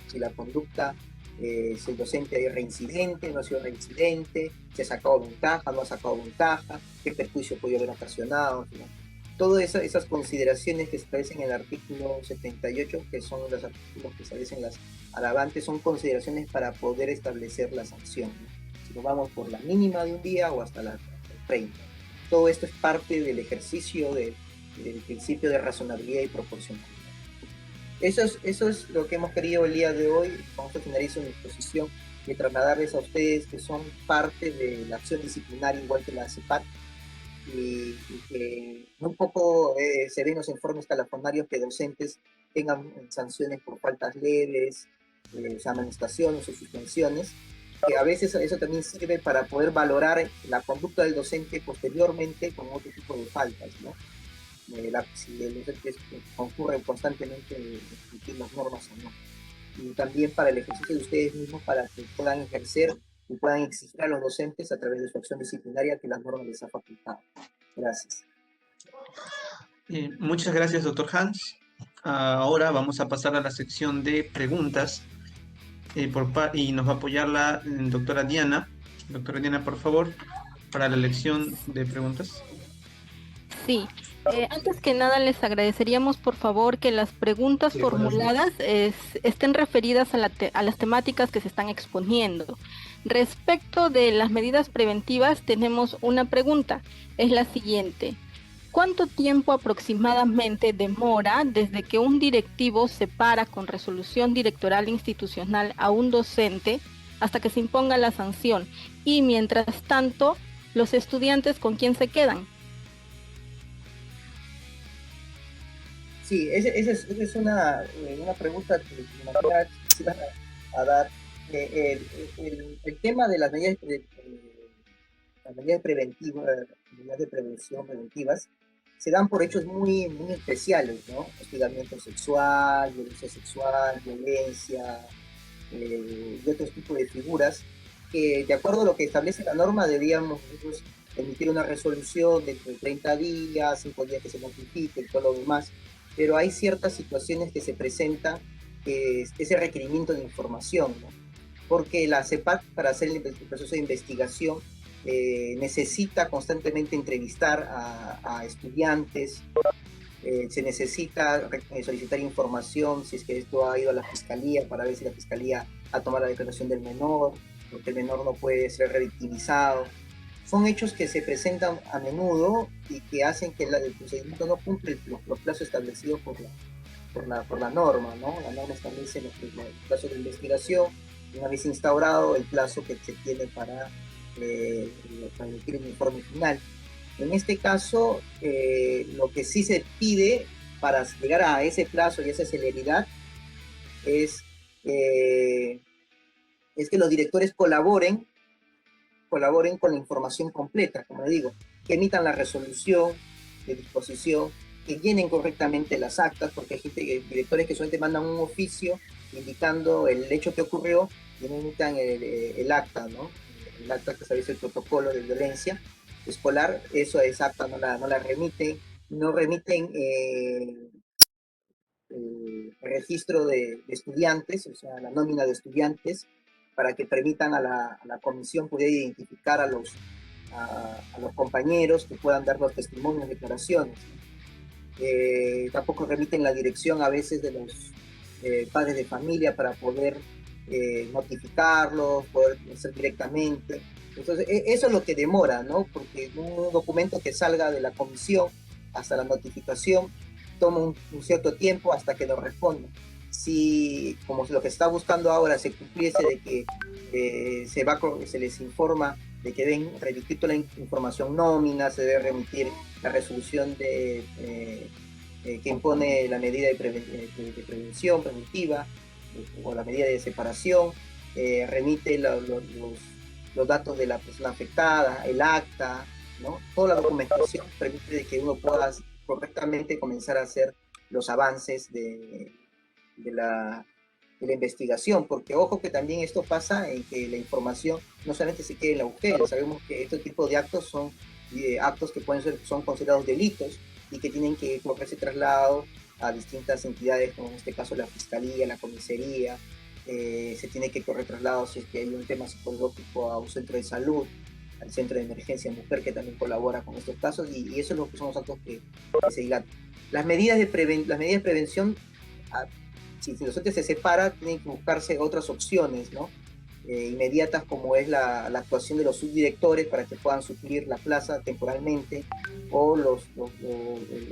Si la conducta, si el docente es reincidente, no ha sido reincidente, si ha sacado ventaja, no ha sacado ventaja, qué perjuicio puede haber ocasionado, ¿no? Todas esas consideraciones que se establecen en el artículo 78, que son los artículos que establecen las agravantes, son consideraciones para poder establecer la sanción, ¿no? Si nos vamos por la mínima de un día o hasta la 30. Todo esto es parte del ejercicio del principio de razonabilidad y proporcionalidad. Eso es lo que hemos querido el día de hoy. Vamos a finalizar una exposición de trasladarles a ustedes que son parte de la acción disciplinaria igual que la CEPAT y que un poco se ven los informes calafonarios que docentes tengan sanciones por faltas leves, amonestaciones o suspensiones, que a veces eso también sirve para poder valorar la conducta del docente posteriormente con otro tipo de faltas, ¿no? Si el docente concurre constantemente en cumplir las normas o no. Y también para el ejercicio de ustedes mismos, para que puedan ejercer y puedan exigir a los docentes a través de su acción disciplinaria que las normas les ha facultado. Gracias. Muchas gracias, doctor Hans. Ahora vamos a pasar a la sección de preguntas y nos va a apoyar la doctora Diana. Doctora Diana, por favor, para la lección de preguntas. Sí, Antes que nada, les agradeceríamos por favor que las preguntas Sí, buenos días. formuladas estén referidas a, a las temáticas que se están exponiendo. Respecto de las medidas preventivas, tenemos una pregunta. Es la siguiente. ¿Cuánto tiempo aproximadamente demora desde que un directivo separa con resolución directoral institucional a un docente hasta que se imponga la sanción? Y mientras tanto, los estudiantes, ¿con quién se quedan? Sí, esa es una pregunta que me imagino quisiera a dar. El tema de las medidas preventivas, medidas de prevención preventivas, se dan por hechos muy especiales, ¿no? Hostigamiento sexual, violencia sexual, violencia, y otros tipos de figuras que, de acuerdo a lo que establece la norma, debíamos nosotros emitir una resolución dentro de 30 días, 5 días que se notifique y todo lo demás, pero hay ciertas situaciones que se presentan, que es ese requerimiento de información, ¿no? Porque la CEPAC, para hacer el proceso de investigación, necesita constantemente entrevistar a estudiantes, se necesita solicitar información si es que esto ha ido a la fiscalía para ver si la fiscalía ha tomado la declaración del menor, porque el menor no puede ser revictimizado. Son hechos que se presentan a menudo y que hacen que el procedimiento no cumple los plazos establecidos por la norma, ¿no? La norma establece los plazos de investigación, y una vez instaurado el plazo que se tiene para emitir el informe final. En este caso, lo que sí se pide para llegar a ese plazo y esa celeridad es, eh, es que los directores colaboren con la información completa, como le digo, que emitan la resolución de disposición, que llenen correctamente las actas, porque hay directores que solamente mandan un oficio indicando el hecho que ocurrió y no emitan el acta, ¿no? El acta que establece el protocolo de violencia escolar, eso es acta, no la remiten, no remiten registro de estudiantes, o sea, la nómina de estudiantes, para que permitan a la comisión poder identificar a los compañeros que puedan dar los testimonios, declaraciones. Tampoco remiten la dirección a veces de los padres de familia para poder notificarlos, poder hacer directamente. Entonces, eso es lo que demora, ¿no? Porque un documento que salga de la comisión hasta la notificación toma un cierto tiempo hasta que nos responda. Si, como lo que está buscando ahora, se cumpliese de que se les informa de que deben remitir toda la información nómina, se debe remitir la resolución que impone la medida de prevención preventiva o la medida de separación, remite los datos de la persona afectada, el acta, ¿no? Toda la documentación permite de que uno pueda correctamente comenzar a hacer los avances de de la investigación, porque ojo que también esto pasa en que la información no solamente se quede en la agujero, sabemos que este tipo de actos son actos que son considerados delitos y que tienen que correrse traslado a distintas entidades, como en este caso la fiscalía, la comisaría, se tiene que correr traslado si es que hay un tema psicológico a un centro de salud, al centro de emergencia mujer que también colabora con estos casos y eso es lo que son los actos que se dilatan. Las medidas de prevención, si los entes se separa, tienen que buscarse otras opciones, ¿no? Inmediatas como es la actuación de los subdirectores para que puedan suplir la plaza temporalmente o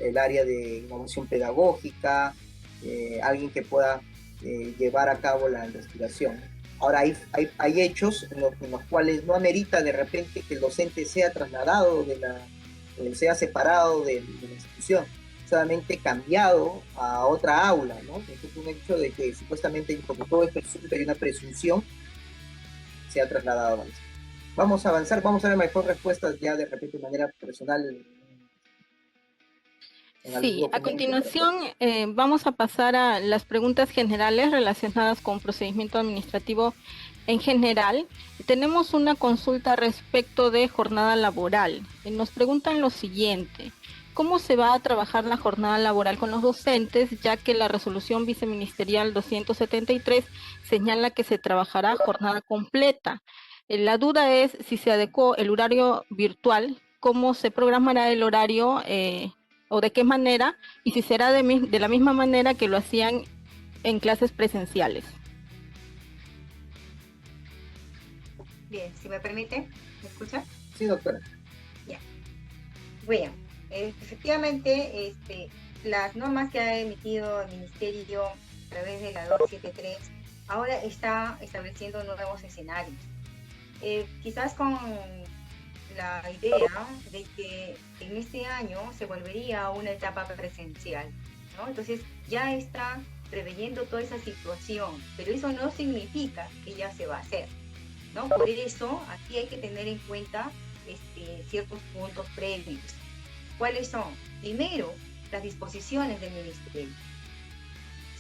el área de innovación pedagógica, alguien que pueda llevar a cabo la investigación. Ahora, hay hechos en los cuales no amerita de repente que el docente sea trasladado, sea separado de la institución, solamente cambiado a otra aula, ¿no? Esto es un hecho de que supuestamente, porque todo es presunto, hay una presunción, se ha trasladado. Vamos a avanzar, vamos a ver mejor respuestas ya de repente de manera personal en algún Sí, a documento. continuación vamos a pasar a las preguntas generales relacionadas con procedimiento administrativo en general. Tenemos una consulta respecto de jornada laboral. Nos preguntan lo siguiente: ¿cómo se va a trabajar la jornada laboral con los docentes, ya que la resolución viceministerial 273 señala que se trabajará jornada completa? La duda es si se adecuó el horario virtual, cómo se programará el horario ¿O de qué manera? Y si será de la misma manera que lo hacían en clases presenciales. Bien, si me permite, ¿me escucha? Sí, doctora. Ya. Bueno, efectivamente, las normas que ha emitido el Ministerio a través de la 273 ahora está estableciendo nuevos escenarios. Quizás con la idea de que en este año se volvería a una etapa presencial, ¿no? Entonces ya está preveyendo toda esa situación, pero eso no significa que ya se va a hacer, ¿no? Por eso aquí hay que tener en cuenta ciertos puntos previos. ¿Cuáles son? Primero, las disposiciones del Ministerio.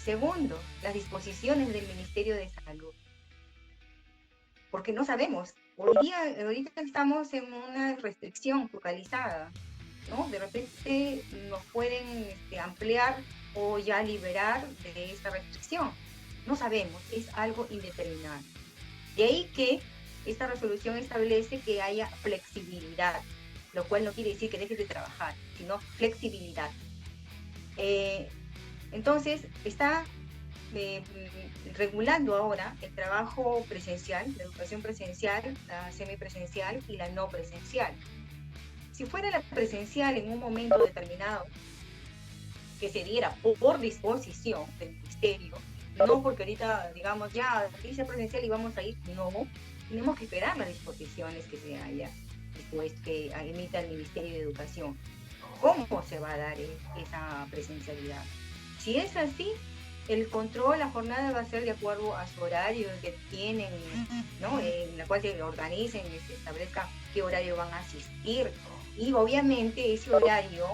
Segundo, las disposiciones del Ministerio de Salud. Porque no sabemos. Ahorita estamos en una restricción focalizada, ¿no? De repente nos pueden ampliar o ya liberar de esta restricción. No sabemos, es algo indeterminado. De ahí que esta resolución establece que haya flexibilidad, lo cual no quiere decir que dejes de trabajar, sino flexibilidad. Entonces, está regulando ahora el trabajo presencial, la educación presencial, la semipresencial y la no presencial. Si fuera la presencial en un momento determinado, que se diera por disposición del ministerio, no porque ahorita digamos ya dice presencial y vamos a ir, no, tenemos que esperar las disposiciones que se haya dispuesto, que emita el Ministerio de Educación. ¿Cómo se va a dar esa presencialidad? Si es así, el control, la jornada va a ser de acuerdo a su horario que tienen, ¿no? En la cual se organicen, se establezca qué horario van a asistir. Y obviamente ese horario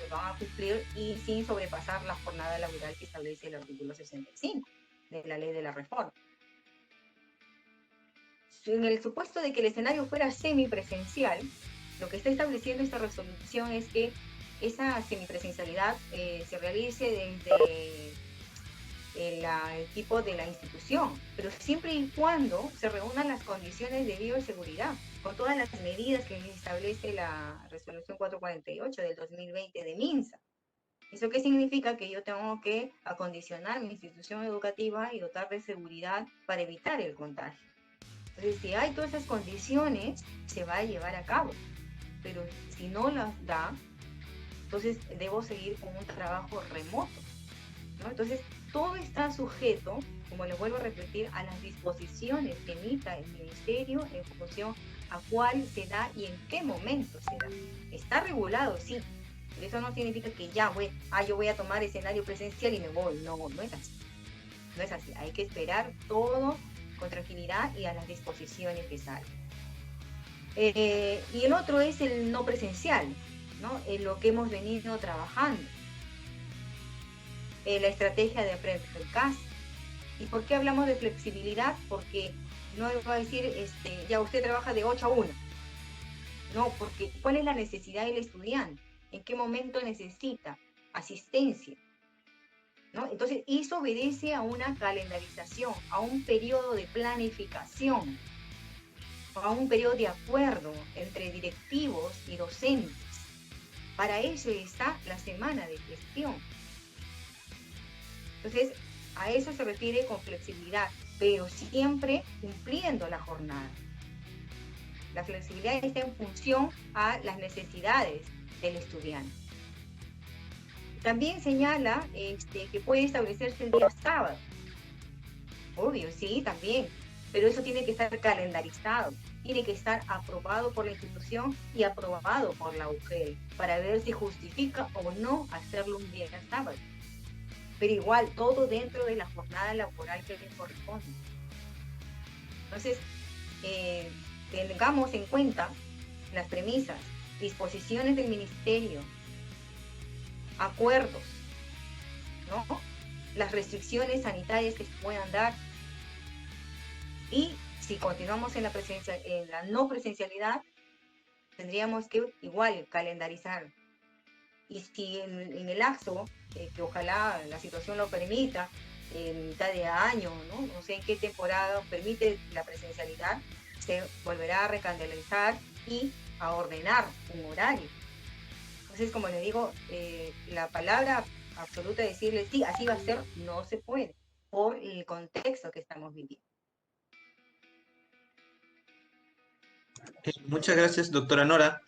van a cumplir y sin sobrepasar la jornada laboral que establece el artículo 65 de la ley de la reforma. En el supuesto de que el escenario fuera semipresencial, lo que está estableciendo esta resolución es que esa semipresencialidad se realice desde el equipo de la institución, pero siempre y cuando se reúnan las condiciones de bioseguridad, con todas las medidas que establece la resolución 448 del 2020 de MINSA. ¿Eso qué significa? Que yo tengo que acondicionar mi institución educativa y dotar de seguridad para evitar el contagio. Entonces, si hay todas esas condiciones, se va a llevar a cabo, pero si no las da, entonces debo seguir con un trabajo remoto, ¿no? Entonces, todo está sujeto, como les vuelvo a repetir, a las disposiciones que emita el Ministerio en función a cuál se da y en qué momento se da. Está regulado, sí, pero eso no significa que ya yo voy a tomar escenario presencial y me voy. No, no es así. No es así. Hay que esperar todo con tranquilidad y a las disposiciones que salen. Y el otro es el no presencial, ¿no? En lo que hemos venido trabajando. La estrategia de aprender en casa. ¿Y por qué hablamos de flexibilidad? Porque no va a decir, ya usted trabaja de 8 a 1. No, porque ¿cuál es la necesidad del estudiante? ¿En qué momento necesita asistencia? ¿No? Entonces, eso obedece a una calendarización, a un periodo de planificación, a un periodo de acuerdo entre directivos y docentes. Para eso está la semana de gestión. Entonces, a eso se refiere con flexibilidad, pero siempre cumpliendo la jornada. La flexibilidad está en función a las necesidades del estudiante. También señala que puede establecerse el día sábado. Obvio, sí, también. Pero eso tiene que estar calendarizado, tiene que estar aprobado por la institución y aprobado por la UGEL para ver si justifica o no hacerlo un día sábado. Pero igual, todo dentro de la jornada laboral que les corresponde. Entonces, tengamos en cuenta las premisas, disposiciones del ministerio, acuerdos, ¿no? Las restricciones sanitarias que se puedan dar. Y si continuamos en la no presencialidad, tendríamos que igual calendarizar. Y si en el lapso, que ojalá la situación lo permita, en mitad de año, no sé en qué temporada permite la presencialidad, se volverá a recalendarizar y a ordenar un horario. Entonces, como le digo, la palabra absoluta de decirle sí, así va a ser, no se puede, por el contexto que estamos viviendo. Muchas gracias, doctora Nora.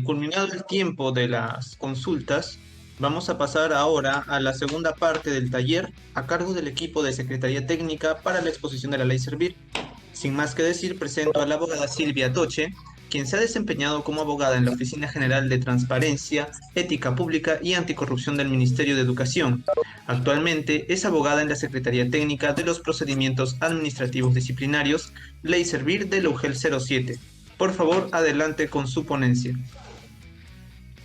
Culminado el tiempo de las consultas, vamos a pasar ahora a la segunda parte del taller a cargo del equipo de Secretaría Técnica para la exposición de la Ley Servir. Sin más que decir, presento a la abogada Silvia Toche, quien se ha desempeñado como abogada en la Oficina General de Transparencia, Ética Pública y Anticorrupción del Ministerio de Educación. Actualmente es abogada en la Secretaría Técnica de los Procedimientos Administrativos Disciplinarios, Ley Servir de la UGEL 07. Por favor, adelante con su ponencia.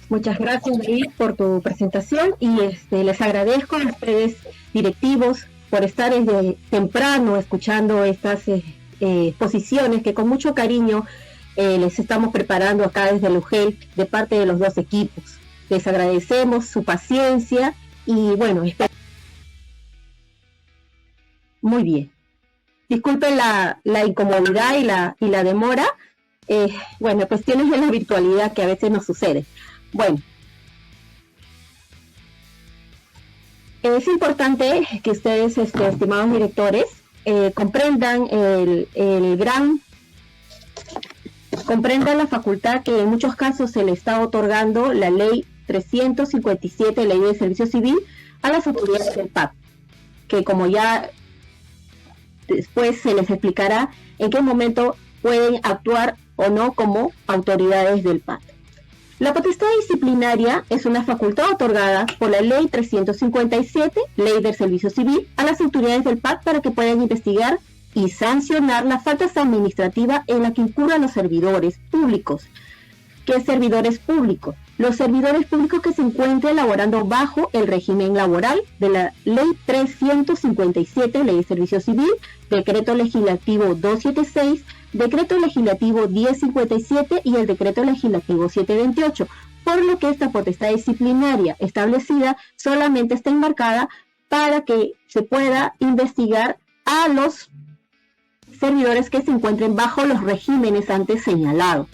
Muchas gracias, David, por tu presentación y les agradezco a ustedes, directivos, por estar desde temprano escuchando estas exposiciones que con mucho cariño les estamos preparando acá desde el UGEL de parte de los dos equipos. Les agradecemos su paciencia y bueno, muy bien. Disculpen la incomodidad y la demora. Bueno, cuestiones de la virtualidad que a veces nos sucede. Bueno, es importante que ustedes, estimados directores, comprendan comprendan la facultad que en muchos casos se le está otorgando la ley 357, ley de servicio civil, a las autoridades del PAC, que como ya después se les explicará en qué momento pueden actuar o no como autoridades del PAC. La potestad disciplinaria es una facultad otorgada por la ley 357, ley del servicio civil, a las autoridades del PAC para que puedan investigar y sancionar las faltas administrativas en las que incurran los servidores públicos. ¿Qué servidores públicos? Los servidores públicos que se encuentren laborando bajo el régimen laboral de la ley 357, ley de servicio civil, decreto legislativo 276, decreto legislativo 1057 y el decreto legislativo 728, por lo que esta potestad disciplinaria establecida solamente está enmarcada para que se pueda investigar a los servidores que se encuentren bajo los regímenes antes señalados.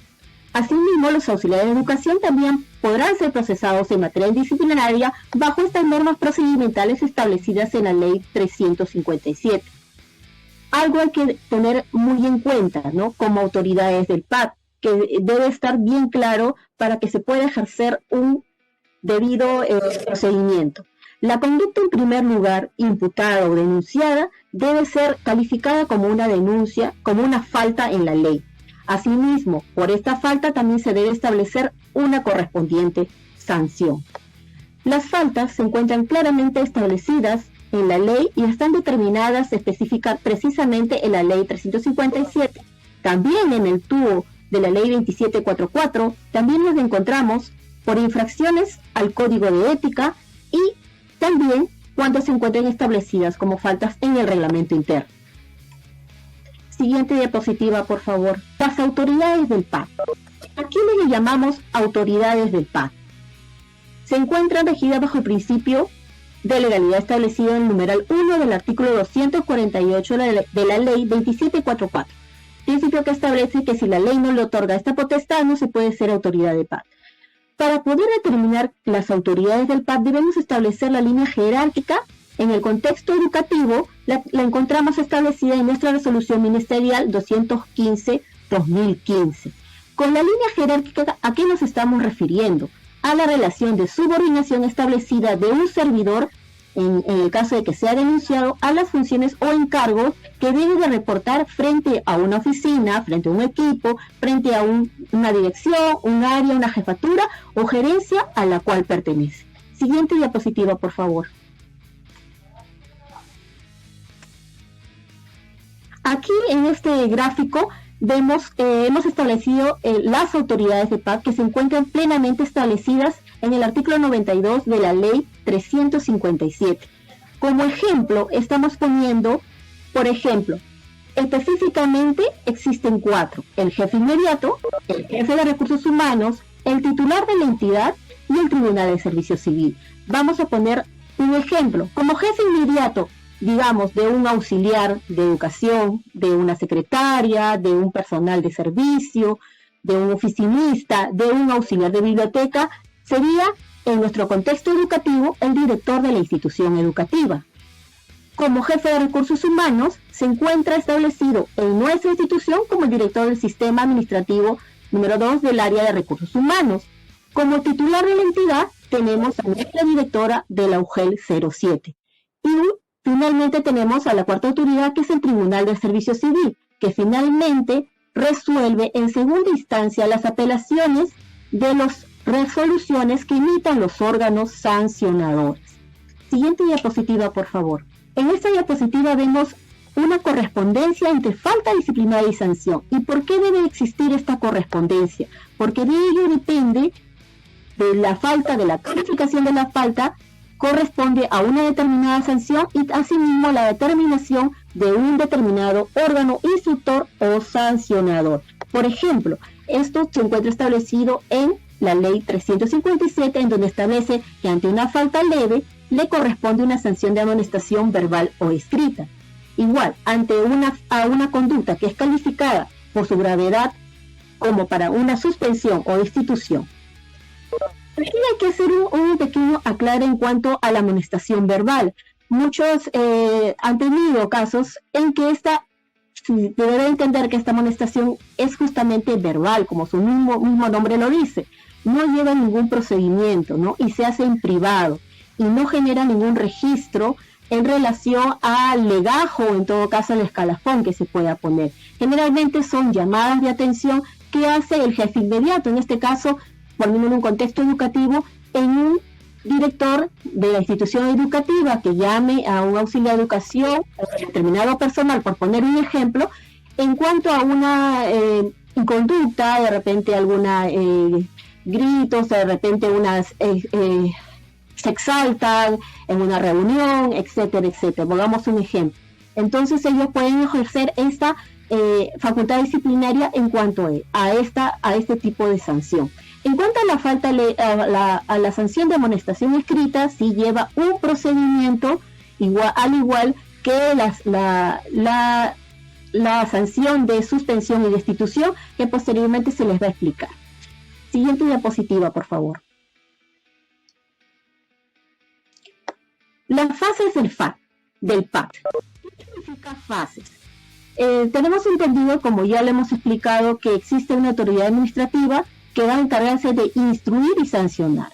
Asimismo, los auxiliares de educación también podrán ser procesados en materia disciplinaria bajo estas normas procedimentales establecidas en la ley 357. Algo hay que tener muy en cuenta, ¿no? Como autoridades del PAC, que debe estar bien claro para que se pueda ejercer un debido procedimiento. La conducta, en primer lugar, imputada o denunciada, debe ser calificada como una denuncia, como una falta en la ley. Asimismo, por esta falta también se debe establecer una correspondiente sanción. Las faltas se encuentran claramente establecidas en la ley y están determinadas específicas precisamente en la ley 357. También en el TUO de la ley 2744 también nos encontramos por infracciones al Código de Ética y también cuando se encuentren establecidas como faltas en el reglamento interno. Siguiente diapositiva, por favor. Las autoridades del PAC. ¿A quiénes le llamamos autoridades del PAC? Se encuentran regidas bajo el principio de legalidad establecido en el numeral 1 del artículo 248 de la ley 2744. Principio que establece que si la ley no le otorga esta potestad, no se puede ser autoridad del PAC. Para poder determinar las autoridades del PAC debemos establecer la línea jerárquica. En el contexto educativo la encontramos establecida en nuestra resolución ministerial 215-2015. Con la línea jerárquica, ¿a qué nos estamos refiriendo? A la relación de subordinación establecida de un servidor, en el caso de que sea denunciado, a las funciones o encargos que debe de reportar frente a una oficina, frente a un equipo, frente a una dirección, un área, una jefatura o gerencia a la cual pertenece. Siguiente diapositiva, por favor. Aquí en este gráfico vemos, hemos establecido las autoridades de PAC que se encuentran plenamente establecidas en el artículo 92 de la ley 357. Como ejemplo, estamos poniendo, por ejemplo, específicamente existen 4: el jefe inmediato, el jefe de recursos humanos, el titular de la entidad y el tribunal de servicio civil. Vamos a poner un ejemplo. Como jefe inmediato, digamos, de un auxiliar de educación, de una secretaria, de un personal de servicio, de un oficinista, de un auxiliar de biblioteca, Sería, en nuestro contexto educativo, el director de la institución educativa. Como jefe de recursos humanos, se encuentra establecido en nuestra institución como el director del sistema administrativo número 2 del área de recursos humanos. Como titular de la entidad, tenemos a nuestra directora de la UGEL 07. Y finalmente tenemos a la cuarta autoridad, que es el Tribunal del Servicio Civil, que finalmente resuelve en segunda instancia las apelaciones de las resoluciones que emitan los órganos sancionadores. Siguiente diapositiva, por favor. En esta diapositiva vemos una correspondencia entre falta disciplinaria y sanción. ¿Y por qué debe existir esta correspondencia? Porque de ello depende de la falta, de la calificación de la falta, corresponde a una determinada sanción y asimismo la determinación de un determinado órgano instructor o sancionador. Por ejemplo, esto se encuentra establecido en la ley 357, en donde establece que ante una falta leve le corresponde una sanción de amonestación verbal o escrita. Igual, ante una conducta que es calificada por su gravedad como para una suspensión o destitución. Aquí hay que hacer un pequeño aclaro en cuanto a la amonestación verbal. Muchos han tenido casos en que se debe entender que esta amonestación es justamente verbal, como su mismo nombre lo dice. No lleva ningún procedimiento, ¿no? Y se hace en privado y no genera ningún registro en relación al legajo o en todo caso al escalafón que se pueda poner. Generalmente son llamadas de atención que hace el jefe inmediato, en este caso, poniendo en un contexto educativo, en un director de la institución educativa que llame a un auxiliar de educación, a determinado personal, por poner un ejemplo, en cuanto a una inconducta, de repente alguna gritos, de repente se exaltan en una reunión, etcétera, etcétera. Pongamos un ejemplo. Entonces ellos pueden ejercer esta facultad disciplinaria en cuanto a este tipo de sanción. En cuanto a la falta a la sanción de amonestación escrita, sí lleva un procedimiento al igual que la sanción de suspensión y destitución, que posteriormente se les va a explicar. Siguiente diapositiva, por favor. Las fases del PAT. ¿Qué significa fases? Tenemos entendido, como ya le hemos explicado, que existe una autoridad administrativa que va a encargarse de instruir y sancionar.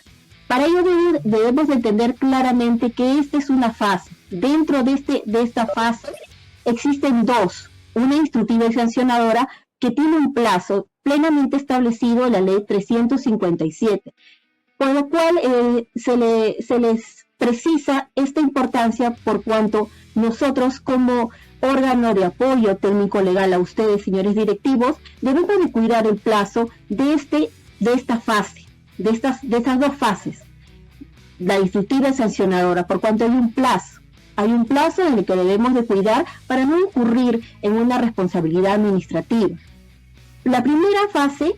Para ello debemos entender claramente que esta es una fase. Dentro de esta fase existen dos, una instructiva y sancionadora, que tiene un plazo plenamente establecido en la ley 357, por lo cual se les precisa esta importancia por cuanto nosotros como órgano de apoyo técnico legal a ustedes, señores directivos, debemos de cuidar el plazo de esta fase, de estas dos fases, la instructiva y sancionadora, por cuanto hay un plazo en el que debemos de cuidar para no incurrir en una responsabilidad administrativa. La primera fase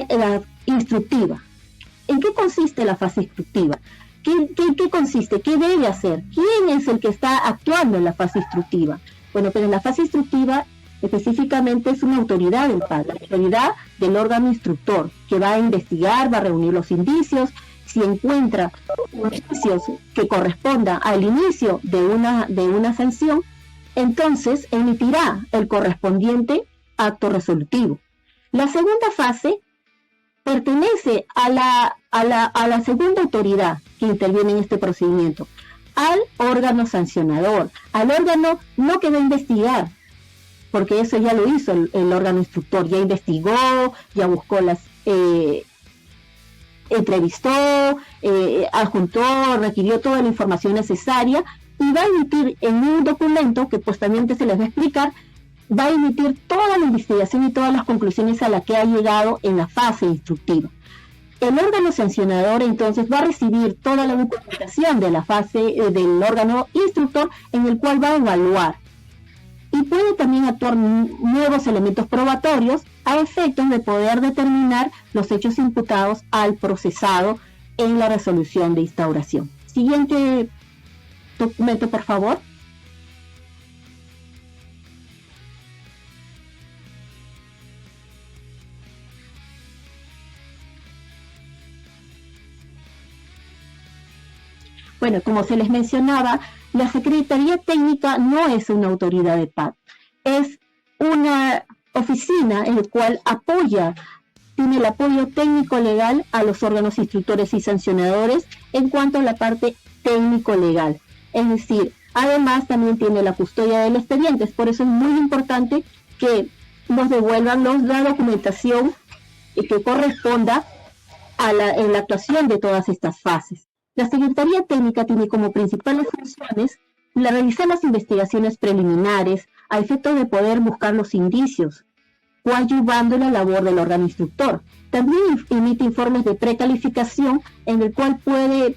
es la instructiva. ¿En qué consiste la fase instructiva? ¿Qué consiste? ¿Qué debe hacer? ¿Quién es el que está actuando en la fase instructiva? Bueno, pero en la fase instructiva específicamente es una autoridad del PAT, la autoridad del órgano instructor, que va a investigar, va a reunir los indicios. Si encuentra indicios que correspondan al inicio de una sanción, entonces emitirá el correspondiente acto resolutivo. La segunda fase pertenece a la segunda autoridad que interviene en este procedimiento, al órgano sancionador, al órgano no que va a investigar, porque eso ya lo hizo el órgano instructor, ya investigó, ya buscó entrevistó, adjuntó, requirió toda la información necesaria y va a emitir en un documento que pues también se les va a explicar, va a emitir toda la investigación y todas las conclusiones a las que ha llegado en la fase instructiva. El órgano sancionador entonces va a recibir toda la documentación de la fase del órgano instructor, en el cual va a evaluar y puede también actuar nuevos elementos probatorios a efectos de poder determinar los hechos imputados al procesado en la resolución de instauración. Siguiente documento, por favor. Bueno, como se les mencionaba, la Secretaría Técnica no es una autoridad de PAC, es una oficina en la cual tiene el apoyo técnico-legal a los órganos instructores y sancionadores en cuanto a la parte técnico-legal. Es decir, además también tiene la custodia del expediente. Por eso es muy importante que nos devuelvan la documentación que corresponda en la actuación de todas estas fases. La Secretaría Técnica tiene como principales funciones realizar las investigaciones preliminares a efecto de poder buscar los indicios, coadyuvando la labor del órgano instructor. También emite informes de precalificación en el cual puede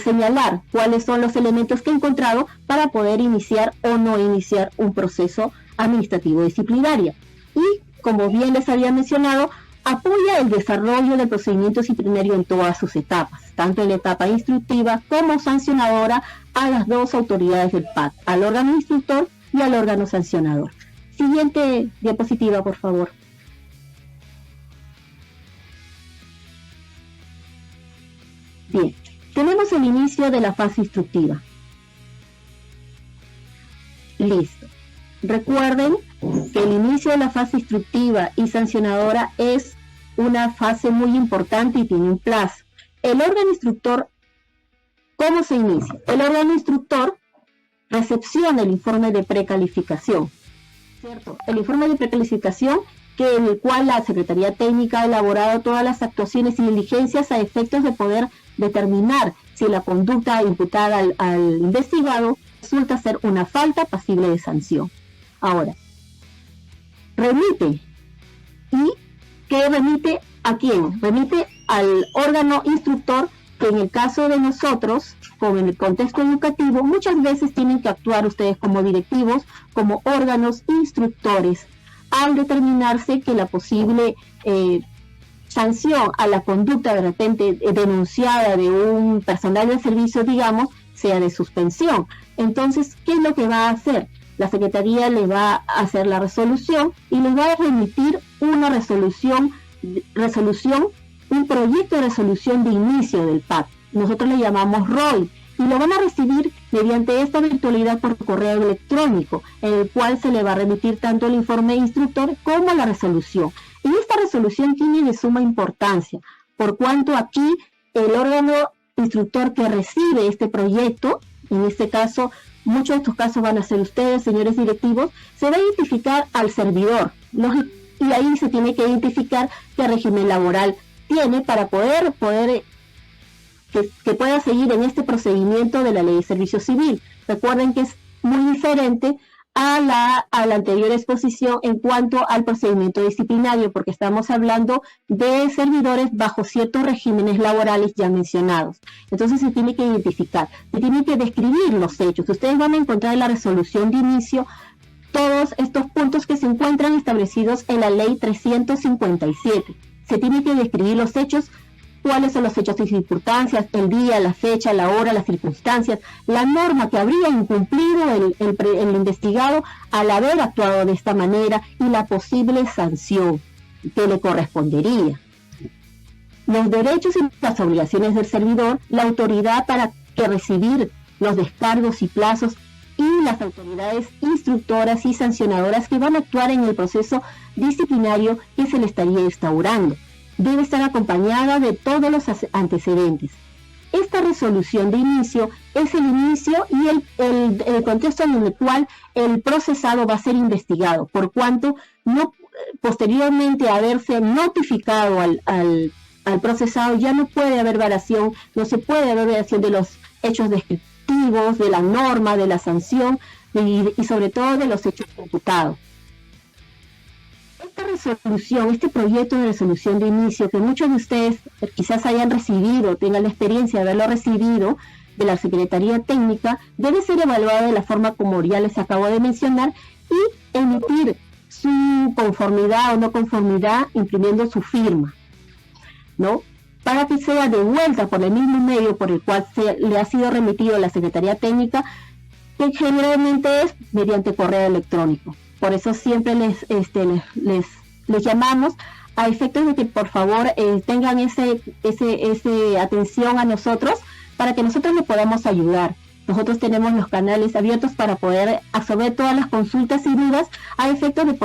señalar cuáles son los elementos que ha encontrado para poder iniciar o no iniciar un proceso administrativo disciplinario. Y, como bien les había mencionado, apoya el desarrollo del procedimiento disciplinario en todas sus etapas, tanto en la etapa instructiva como sancionadora, a las dos autoridades del PAC, al órgano instructor y al órgano sancionador. Siguiente diapositiva, por favor. Bien, tenemos el inicio de la fase instructiva. Listo. Recuerden que el inicio de la fase instructiva y sancionadora es una fase muy importante y tiene un plazo. El órgano instructor, ¿cómo se inicia? El órgano instructor recepciona el informe de precalificación, ¿cierto? El informe de precalificación en el cual la Secretaría Técnica ha elaborado todas las actuaciones y diligencias a efectos de poder determinar si la conducta imputada al investigado resulta ser una falta pasible de sanción. Ahora, remite. ¿Y qué remite a quién? Remite al órgano instructor, que en el caso de nosotros, con el contexto educativo, muchas veces tienen que actuar ustedes como directivos, como órganos instructores, al determinarse que la posible sanción a la conducta de repente denunciada de un personal del servicio, digamos, sea de suspensión. Entonces, ¿qué es lo que va a hacer? La Secretaría le va a hacer la resolución y le va a remitir una resolución, un proyecto de resolución de inicio del PAC. Nosotros le llamamos ROI y lo van a recibir mediante esta virtualidad por correo electrónico, en el cual se le va a remitir tanto el informe instructor como la resolución. Y esta resolución tiene de suma importancia, por cuanto aquí el órgano instructor que recibe este proyecto, en este caso, muchos de estos casos van a ser ustedes, señores directivos, se va a identificar al servidor, y ahí se tiene que identificar qué régimen laboral tiene para poder que pueda seguir en este procedimiento de la Ley de Servicio Civil. Recuerden que es muy diferente a la anterior exposición en cuanto al procedimiento disciplinario, porque estamos hablando de servidores bajo ciertos regímenes laborales ya mencionados. Entonces se tiene que identificar, se tiene que describir los hechos. Ustedes van a encontrar en la resolución de inicio todos estos puntos que se encuentran establecidos en la Ley 357. Se tiene que describir los hechos, cuáles son los hechos y circunstancias, el día, la fecha, la hora, las circunstancias, la norma que habría incumplido el investigado al haber actuado de esta manera y la posible sanción que le correspondería. Los derechos y las obligaciones del servidor, la autoridad para que recibir los descargos y plazos y las autoridades instructoras y sancionadoras que van a actuar en el proceso disciplinario que se le estaría instaurando. Debe estar acompañada de todos los antecedentes. Esta resolución de inicio es el inicio y el contexto en el cual el procesado va a ser investigado, por cuanto no posteriormente a haberse notificado al procesado ya no puede haber variación, no se puede haber variación de los hechos descriptivos, de la norma, de la sanción y sobre todo de los hechos imputados. Esta resolución, este proyecto de resolución de inicio que muchos de ustedes quizás hayan recibido, tengan la experiencia de haberlo recibido de la Secretaría Técnica, debe ser evaluado de la forma como ya les acabo de mencionar y emitir su conformidad o no conformidad imprimiendo su firma, ¿no? Para que sea devuelta por el mismo medio por el cual le ha sido remitido a la Secretaría Técnica, que generalmente es mediante correo electrónico. Por eso siempre les llamamos a efectos de que por favor tengan ese atención a nosotros para que nosotros le podamos ayudar. Nosotros tenemos los canales abiertos para poder absorber todas las consultas y dudas a efecto de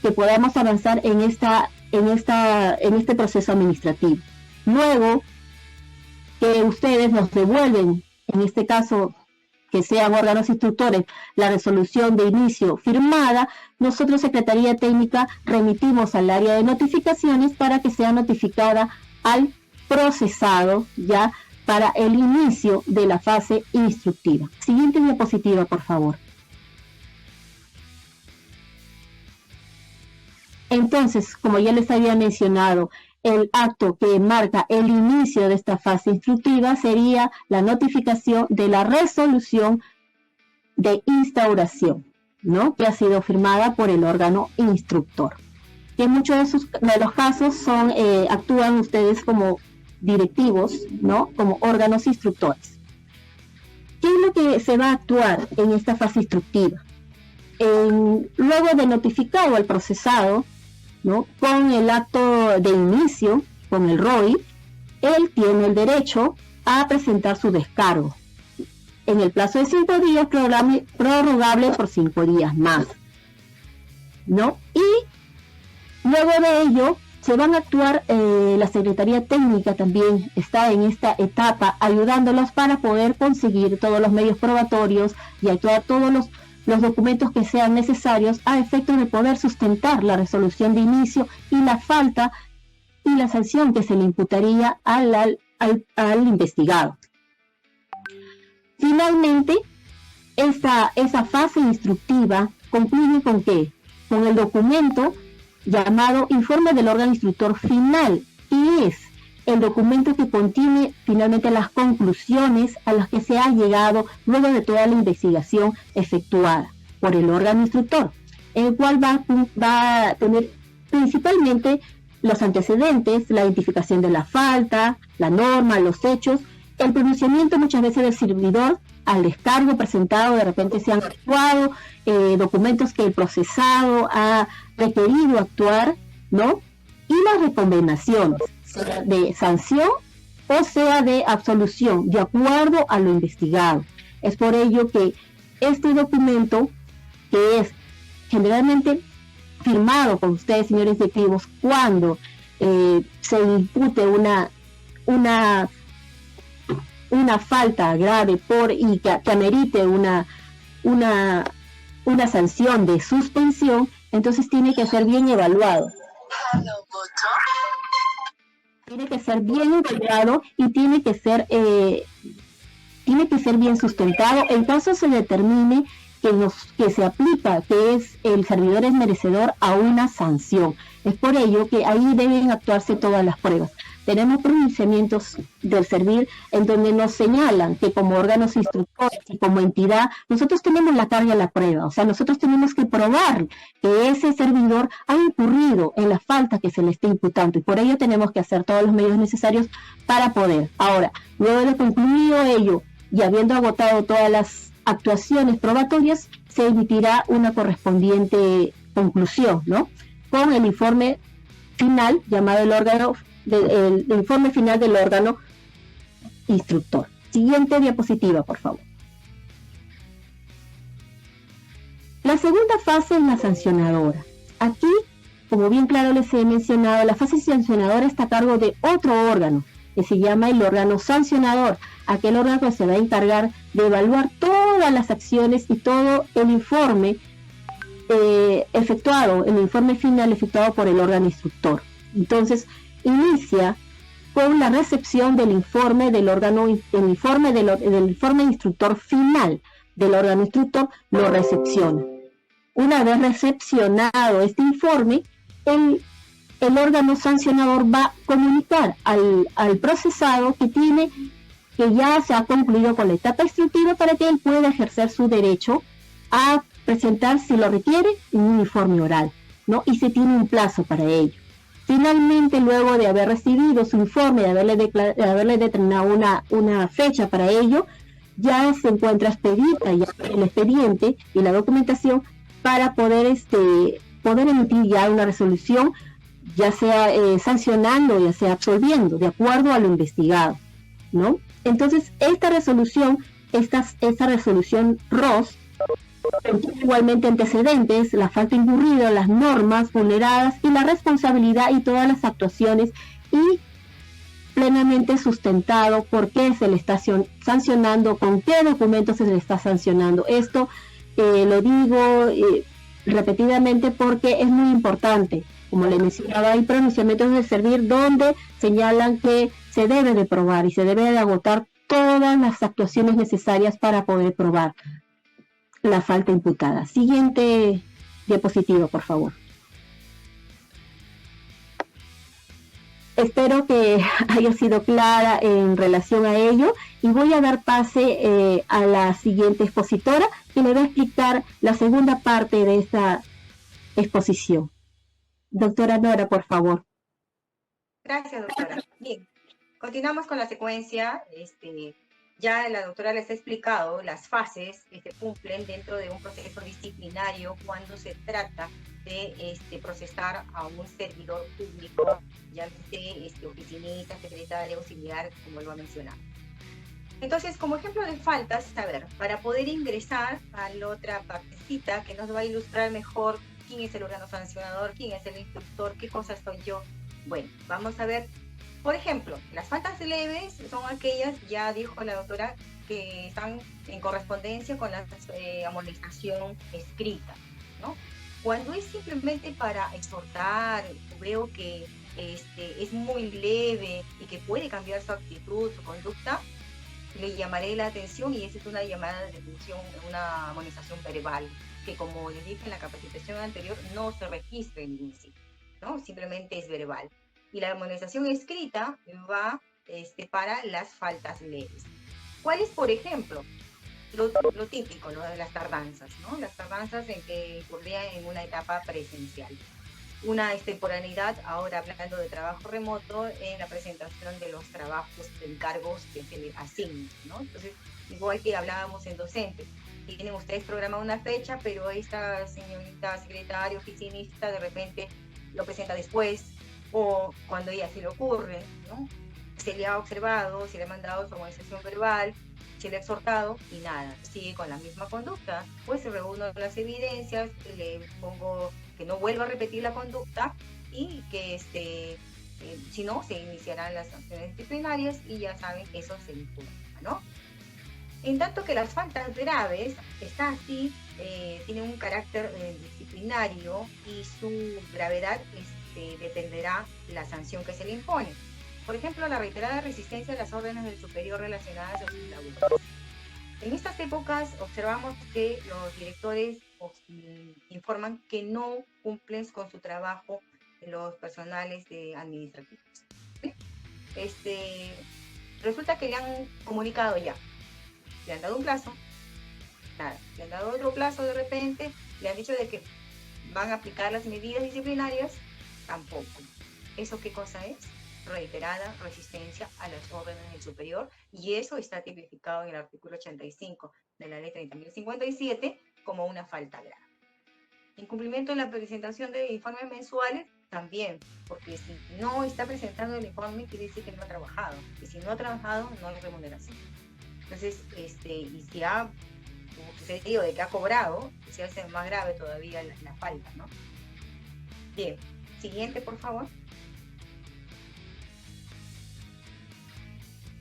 que podamos avanzar en este proceso administrativo. Luego que ustedes nos devuelven, en este caso que sean órganos instructores, la resolución de inicio firmada, nosotros, Secretaría Técnica, remitimos al área de notificaciones para que sea notificada al procesado ya para el inicio de la fase instructiva. Siguiente diapositiva, por favor. Entonces, como ya les había mencionado, el acto que marca el inicio de esta fase instructiva sería la notificación de la resolución de instauración, ¿no? Que ha sido firmada por el órgano instructor. Que en muchos de los casos actúan ustedes como directivos, ¿no? Como órganos instructores. ¿Qué es lo que se va a actuar en esta fase instructiva? Luego de notificado al procesado, ¿no? Con el acto de inicio, con el ROI, él tiene el derecho a presentar su descargo en el plazo de 5 días, prorrogable por 5 días más, ¿no? Y luego de ello se van a actuar, la Secretaría Técnica también está en esta etapa ayudándolos para poder conseguir todos los medios probatorios y actuar todos los documentos que sean necesarios a efecto de poder sustentar la resolución de inicio y la falta y la sanción que se le imputaría al investigado. Finalmente, esa fase instructiva concluye ¿con qué? Con el documento llamado Informe del órgano instructor final, y es el documento que contiene finalmente las conclusiones a las que se ha llegado luego de toda la investigación efectuada por el órgano instructor, el cual va a tener principalmente los antecedentes, la identificación de la falta, la norma, los hechos, el pronunciamiento muchas veces del servidor al descargo presentado, de repente se han actuado, documentos que el procesado ha requerido actuar, ¿no? Y las recomendaciones, sea de sanción o sea de absolución, de acuerdo a lo investigado. Es por ello que este documento, que es generalmente firmado por ustedes, señores directivos, cuando se impute una falta grave y que amerite una sanción de suspensión, entonces tiene que ser bien evaluado. Tiene que ser bien evaluado y tiene que ser bien sustentado en caso se determine que se aplica, que el servidor es merecedor a una sanción. Es por ello que ahí deben actuarse todas las pruebas. Tenemos pronunciamientos del servir en donde nos señalan que como órganos instructores y como entidad, nosotros tenemos la carga de la prueba, o sea, nosotros tenemos que probar que ese servidor ha incurrido en la falta que se le está imputando y por ello tenemos que hacer todos los medios necesarios para poder. Ahora, luego de concluido ello y habiendo agotado todas las actuaciones probatorias, se emitirá una correspondiente conclusión, ¿no? Con el informe final llamado el informe final del órgano instructor. Siguiente diapositiva, por favor. La segunda fase es la sancionadora. Aquí, como bien claro les he mencionado, la fase sancionadora está a cargo de otro órgano, que se llama el órgano sancionador, aquel órgano que se va a encargar de evaluar todas las acciones y todo el informe efectuado, el informe final efectuado por el órgano instructor. Entonces, inicia con la recepción del informe del órgano, el informe instructor final del órgano instructor, lo recepciona. Una vez recepcionado este informe, el órgano sancionador va a comunicar al procesado que ya se ha concluido con la etapa instructiva para que él pueda ejercer su derecho a presentar, si lo requiere, un informe oral, ¿no? Y se tiene un plazo para ello. Finalmente, luego de haber recibido su informe, de haberle determinado una fecha para ello, ya se encuentra expedita ya el expediente y la documentación para poder emitir ya una resolución, ya sea sancionando, ya sea absolviendo, de acuerdo a lo investigado, ¿no? Entonces, esta resolución ROS, contiene igualmente antecedentes, la falta incurrida, las normas vulneradas y la responsabilidad y todas las actuaciones, y plenamente sustentado por qué se le está sancionando, con qué documentos se le está sancionando. Esto lo digo repetidamente porque es muy importante. Como le mencionaba, hay pronunciamientos de servir donde señalan que se debe de probar y se debe de agotar todas las actuaciones necesarias para poder probar la falta imputada. Siguiente diapositiva, por favor. Espero que haya sido clara en relación a ello, y voy a dar pase a la siguiente expositora, que le va a explicar la segunda parte de esta exposición. Doctora Nora, por favor. Gracias, doctora. Bien, continuamos con la secuencia. Ya la doctora les ha explicado las fases que se cumplen dentro de un proceso disciplinario cuando se trata de procesar a un servidor público, ya sea oficinista, secretario, auxiliar, como lo ha mencionado. Entonces, como ejemplo de faltas, a ver, para poder ingresar a la otra partecita que nos va a ilustrar mejor quién es el órgano sancionador, quién es el instructor, qué cosa soy yo. Bueno, vamos a ver. Por ejemplo, las faltas leves son aquellas, ya dijo la doctora, que están en correspondencia con la amonestación escrita, ¿no? Cuando es simplemente para exhortar, veo que es muy leve y que puede cambiar su actitud, su conducta, le llamaré la atención, y esa es una llamada de atención, una amonestación verbal, que como les dije en la capacitación anterior, no se registra en INSI, ¿no? Simplemente es verbal. Y la amonestación escrita va para las faltas leves. ¿Cuál es, por ejemplo, lo típico, ¿no?, de las tardanzas, ¿no? Las tardanzas en que ocurrían en una etapa presencial. Una extemporaneidad, ahora hablando de trabajo remoto, en la presentación de los trabajos, encargos que se le asignan, ¿no? Entonces, igual que hablábamos en docentes, tienen ustedes programada una fecha, pero esta señorita secretaria, oficinista, de repente lo presenta después, o cuando ella se le ocurre, ¿no? Se le ha observado, se le ha mandado su amonestación verbal, se le ha exhortado y nada, sigue con la misma conducta. Pues se reúnen las evidencias, le pongo que no vuelva a repetir la conducta y que si no, se iniciarán las sanciones disciplinarias, y ya saben que eso se impugna, ¿no? En tanto que las faltas graves, está así, tienen un carácter disciplinario, y su gravedad dependerá la sanción que se le impone. Por ejemplo, la reiterada resistencia a las órdenes del superior relacionadas a sus labores. En estas épocas observamos que los directores informan que no cumplen con su trabajo los personales administrativos. Resulta que le han comunicado ya, le han dado un plazo, nada, le han dado otro plazo de repente, le han dicho de que van a aplicar las medidas disciplinarias, tampoco. ¿Eso qué cosa es? Reiterada resistencia a las órdenes del superior, y eso está tipificado en el artículo 85 de la ley 30.057 como una falta grave. Incumplimiento en la presentación de informes mensuales, también, porque si no está presentando el informe, quiere decir que no ha trabajado, y si no ha trabajado, no hay remuneración. Entonces, y si ha sucedido de que ha cobrado, se hace más grave todavía la falta, ¿no? Bien, siguiente, por favor.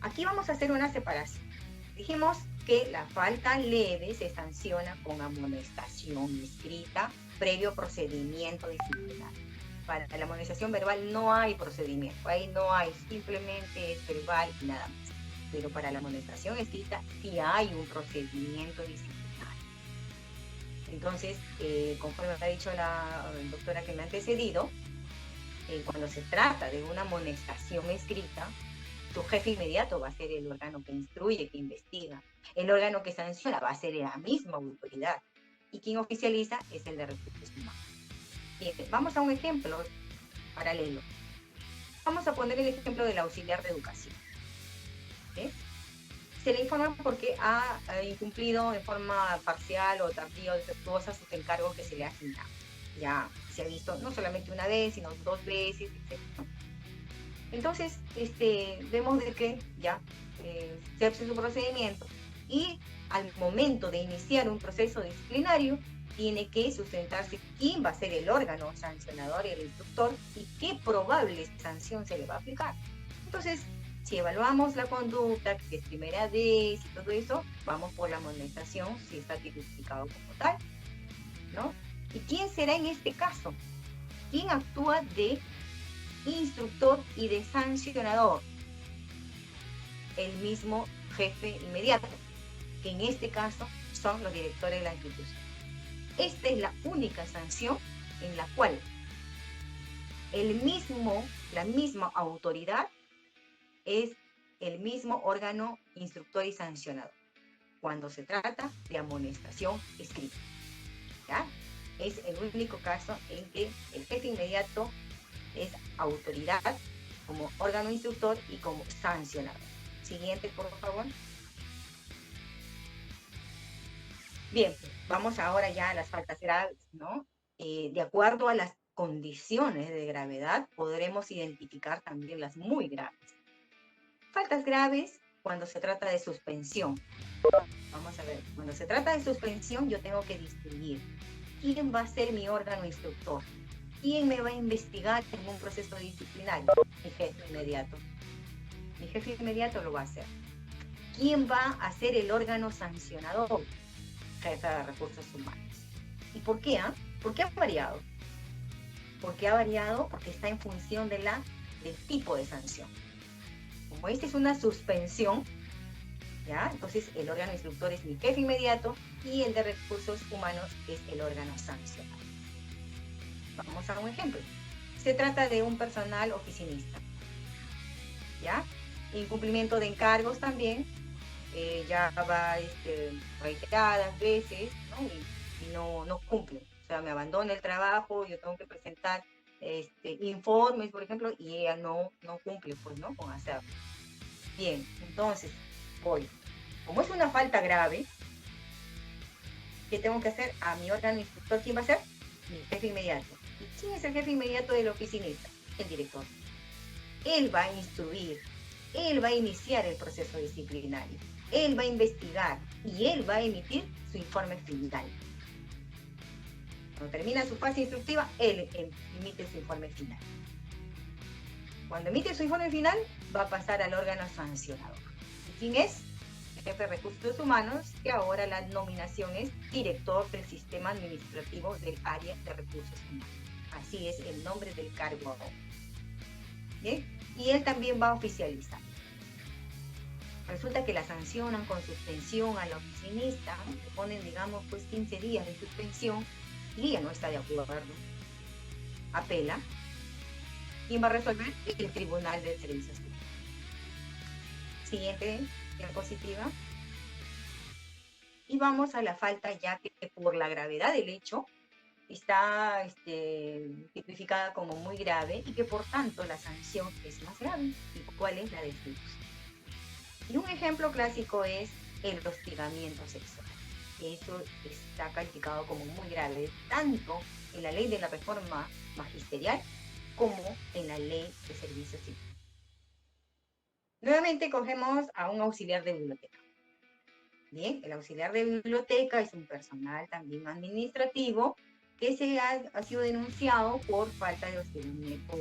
Aquí vamos a hacer una separación. Dijimos que la falta leve se sanciona con amonestación escrita previo procedimiento disciplinario. Para la amonestación verbal no hay procedimiento, ahí no hay, simplemente es verbal y nada más. Pero para la amonestación escrita sí hay un procedimiento disciplinario. Entonces, conforme ha dicho la doctora que me ha antecedido, cuando se trata de una amonestación escrita, tu jefe inmediato va a ser el órgano que instruye, que investiga. El órgano que sanciona va a ser la misma autoridad. Y quien oficializa es el de recursos humanos. Bien, vamos a un ejemplo paralelo. Vamos a poner el ejemplo del auxiliar de educación. Se le informa porque ha incumplido de forma parcial o tardía o defectuosa sus encargos que se le asignan. Ya se ha visto no solamente una vez, sino 2 veces, etc. Entonces, vemos de que ya CEPSE su procedimiento, y al momento de iniciar un proceso disciplinario, tiene que sustentarse quién va a ser el órgano sancionador y el instructor y qué probable sanción se le va a aplicar. Entonces, si evaluamos la conducta, que es primera vez y todo eso, vamos por la amonestación si está tipificado como tal, ¿no? ¿Y quién será en este caso? ¿Quién actúa de instructor y de sancionador? El mismo jefe inmediato, que en este caso son los directores de la institución. Esta es la única sanción en la cual la misma autoridad es el mismo órgano instructor y sancionador, cuando se trata de amonestación escrita, ¿ya? Es el único caso en que el jefe inmediato es autoridad como órgano instructor y como sancionador. Siguiente, por favor. Bien, vamos ahora ya a las faltas graves, ¿no? De acuerdo a las condiciones de gravedad, podremos identificar también las muy graves. Faltas graves cuando se trata de suspensión. Vamos a ver, cuando se trata de suspensión, yo tengo que distinguir quién va a ser mi órgano instructor, quién me va a investigar en un proceso disciplinario. Mi jefe inmediato. Mi jefe inmediato lo va a hacer. ¿Quién va a ser el órgano sancionador? Jefe de recursos humanos. ¿Y por qué? ¿Por qué ha variado? ¿Por qué ha variado? Porque está en función del tipo de sanción. Como esta es una suspensión, ¿ya? Entonces el órgano instructor es mi jefe inmediato y el de recursos humanos es el órgano sancionador. Vamos a un ejemplo. Se trata de un personal oficinista, ¿ya? Incumplimiento de encargos también. Ya va reiteradas veces, ¿no? Y no cumple. O sea, me abandona el trabajo, yo tengo que presentar informes, por ejemplo, y ella no cumple, pues, ¿no? Con hacerlo. Bien, entonces, voy. Como es una falta grave, ¿qué tengo que hacer? A mi órgano instructor, ¿quién va a ser? Mi jefe inmediato. ¿Y quién es el jefe inmediato del oficinista? El director. Él va a instruir, él va a iniciar el proceso disciplinario. Él va a investigar y él va a emitir su informe final. Cuando termina su fase instructiva, él emite su informe final. Cuando emite su informe final, va a pasar al órgano sancionador. ¿Y quién es? El jefe de recursos humanos, que ahora la nominación es director del sistema administrativo del área de recursos humanos. Así es el nombre del cargo ahora. ¿Bien? Y él también va a oficializar. Resulta que la sancionan con suspensión a la oficinista, ¿no? Le ponen, digamos, pues 15 días de suspensión y ella no está de acuerdo. Apela. ¿Quién va a resolver? El Tribunal de Servicios Cívicos. Siguiente diapositiva. Y vamos a la falta ya que por la gravedad del hecho está tipificada como muy grave y que por tanto la sanción es más grave. ¿Y cuál es la destitución? Y un ejemplo clásico es el hostigamiento sexual. Eso está calificado como muy grave, tanto en la ley de la reforma magisterial como en la ley de servicios cívicos. Nuevamente cogemos a un auxiliar de biblioteca. Bien, el auxiliar de biblioteca es un personal también administrativo que ha sido denunciado por falta de hostigamiento,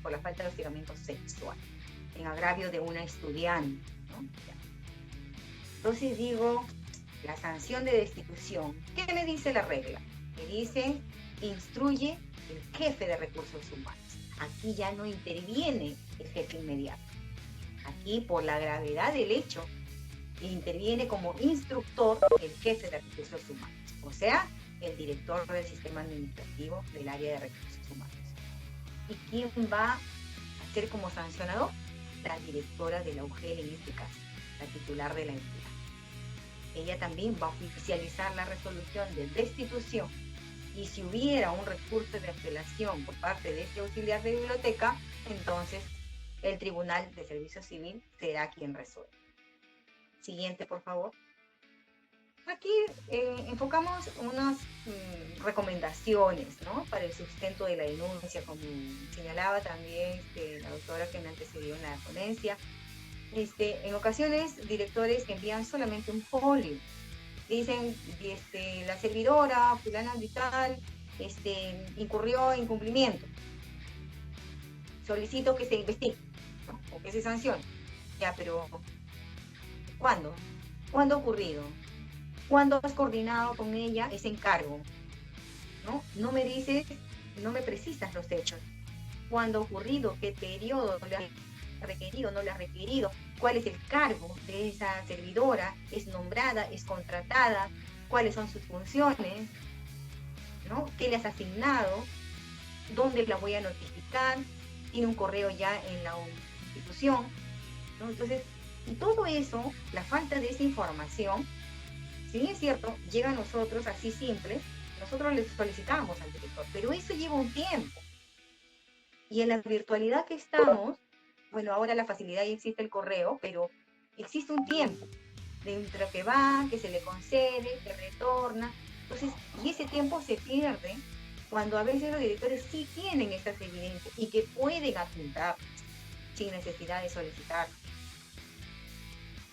por la falta de hostigamiento sexual, en agravio de una estudiante, ¿no? Entonces digo, la sanción de destitución, ¿qué me dice la regla? Me dice, instruye el jefe de recursos humanos. Aquí ya no interviene el jefe inmediato. Aquí, por la gravedad del hecho, interviene como instructor el jefe de recursos humanos, o sea, el director del sistema administrativo del área de recursos humanos. ¿Y quién va a ser como sancionador? La directora de la UGEL en este caso, la titular de la entidad. Ella también va a oficializar la resolución de destitución y si hubiera un recurso de apelación por parte de este auxiliar de biblioteca, entonces el Tribunal de Servicio Civil será quien resuelve. Siguiente, por favor. Aquí enfocamos unas recomendaciones, ¿no? Para el sustento de la denuncia, como señalaba también la doctora que me antecedió en la ponencia. En ocasiones, directores envían solamente un folio. Dicen, la servidora, fulana de tal, incurrió en incumplimiento. Solicito que se investigue, ¿no? O que se sancione. Ya, pero ¿cuándo? ¿Cuándo ha ocurrido? ¿Cuándo has coordinado con ella ese encargo? ¿No? No me dices, no me precisas los hechos. ¿Cuándo ha ocurrido? ¿Qué periodo le ha requerido? ¿No le ha requerido? ¿Cuál es el cargo de esa servidora? ¿Es nombrada? ¿Es contratada? ¿Cuáles son sus funciones? ¿No? ¿Qué le has asignado? ¿Dónde la voy a notificar? ¿Tiene un correo ya en la institución? ¿No? Entonces, y todo eso, la falta de esa información, si bien es cierto, llega a nosotros así simple, nosotros les solicitamos al director, pero eso lleva un tiempo. Y en la virtualidad que estamos, bueno, ahora la facilidad ya existe el correo, pero existe un tiempo dentro que va, que se le concede, que retorna. Entonces, y ese tiempo se pierde cuando a veces los directores sí tienen estas evidencias y que pueden adjuntar sin necesidad de solicitar.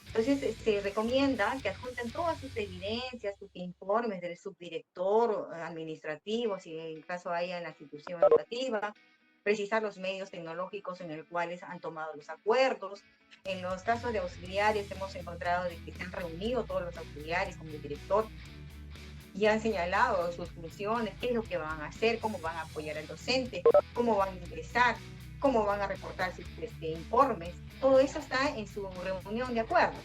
Entonces, se recomienda que adjunten todas sus evidencias, sus informes del subdirector administrativo, si en caso haya en la institución educativa, precisar los medios tecnológicos en los cuales han tomado los acuerdos. En los casos de auxiliares hemos encontrado de que se han reunido todos los auxiliares con el director y han señalado sus funciones, qué es lo que van a hacer, cómo van a apoyar al docente, cómo van a ingresar, cómo van a reportar sus informes. Todo eso está en su reunión de acuerdo.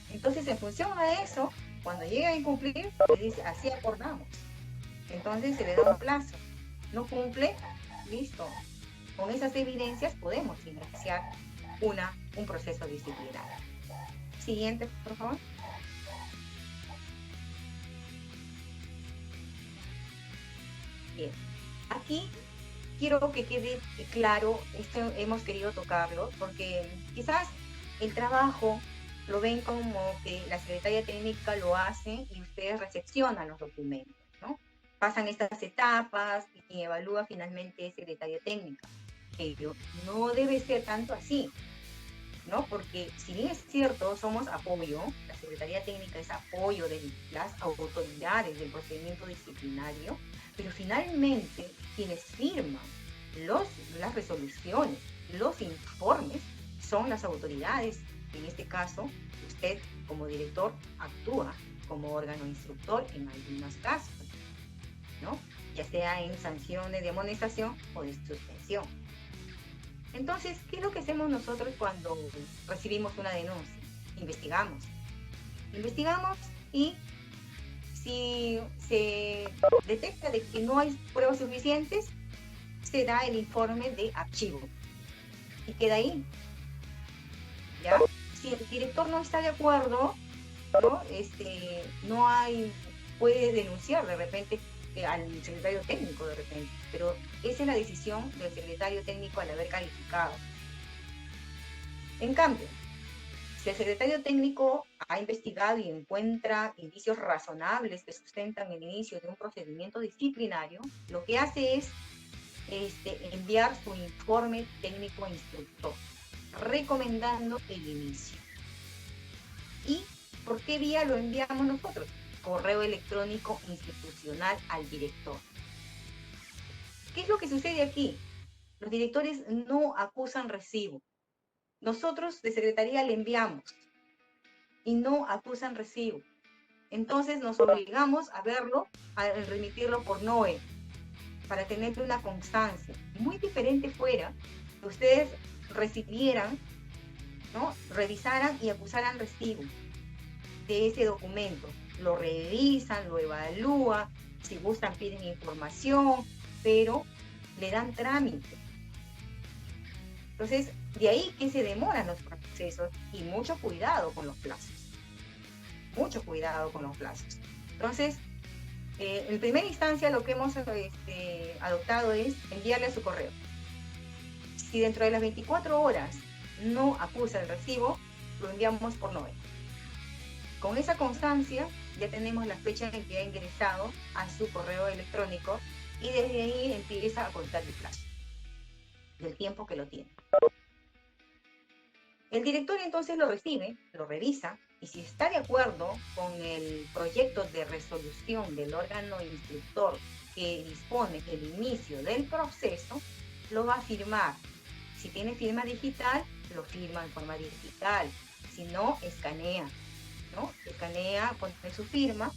Entonces, en función a eso, cuando llega a incumplir, se dice, así acordamos. Entonces, se le da un plazo. No cumple, listo. Con esas evidencias podemos iniciar un proceso disciplinario. Siguiente, por favor. Bien. Aquí quiero que quede claro, esto hemos querido tocarlo, porque quizás el trabajo lo ven como que la secretaria técnica lo hace y ustedes recepcionan los documentos, ¿no? Pasan estas etapas y quien evalúa finalmente es secretaria técnica. Pero no debe ser tanto así, ¿no? Porque si bien es cierto, somos apoyo, la Secretaría Técnica es apoyo de las autoridades del procedimiento disciplinario, pero finalmente quienes firman las resoluciones, los informes, son las autoridades. En este caso, usted como director actúa como órgano instructor en algunos casos, ¿no? Ya sea en sanciones de amonestación o de suspensión. Entonces, ¿qué es lo que hacemos nosotros cuando recibimos una denuncia? Investigamos. Investigamos y si se detecta de que no hay pruebas suficientes, se da el informe de archivo y queda ahí. ¿Ya? Si el director no está de acuerdo, ¿no? Puede denunciar de repente al secretario técnico de repente, pero esa es la decisión del secretario técnico al haber calificado. En cambio, si el secretario técnico ha investigado y encuentra indicios razonables que sustentan el inicio de un procedimiento disciplinario, lo que hace es enviar su informe técnico instructor, recomendando el inicio. ¿Y por qué vía lo enviamos nosotros? Correo electrónico institucional al director. ¿Qué es lo que sucede aquí? Los directores no acusan recibo. Nosotros de secretaría le enviamos y no acusan recibo. Entonces nos obligamos a verlo, a remitirlo por NOE, para tener una constancia. Muy diferente fuera que ustedes recibieran, ¿no? Revisaran y acusaran recibo de ese documento. Lo revisan, lo evalúan, si gustan piden información, pero le dan trámite. Entonces, de ahí que se demoran los procesos y mucho cuidado con los plazos. Mucho cuidado con los plazos. Entonces, en primera instancia lo que hemos adoptado es enviarle a su correo. Si dentro de las 24 horas no acusa el recibo, lo enviamos por NOE. Con esa constancia ya tenemos la fecha en que ha ingresado a su correo electrónico y desde ahí empieza a contar el plazo del tiempo que lo tiene. El director entonces lo recibe, lo revisa, y si está de acuerdo con el proyecto de resolución del órgano instructor que dispone el inicio del proceso, lo va a firmar. Si tiene firma digital, lo firma en forma digital. Si no, escanea, ¿no? Escanea, pone su firma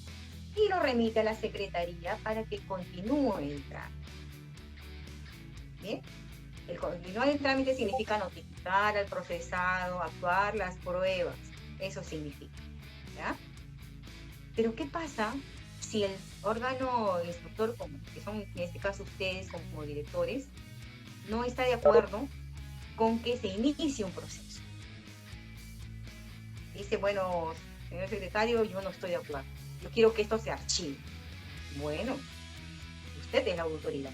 y lo remite a la secretaría para que continúe el trámite. ¿Bien? El continuar el trámite significa notificar al procesado, actuar las pruebas. Eso significa, ¿ya? Pero ¿qué pasa si el órgano instructor, que son en este caso ustedes como directores, no está de acuerdo con que se inicie un proceso? Dice, bueno, señor secretario, yo no estoy de acuerdo. Yo quiero que esto se archive. Bueno, usted es la autoridad.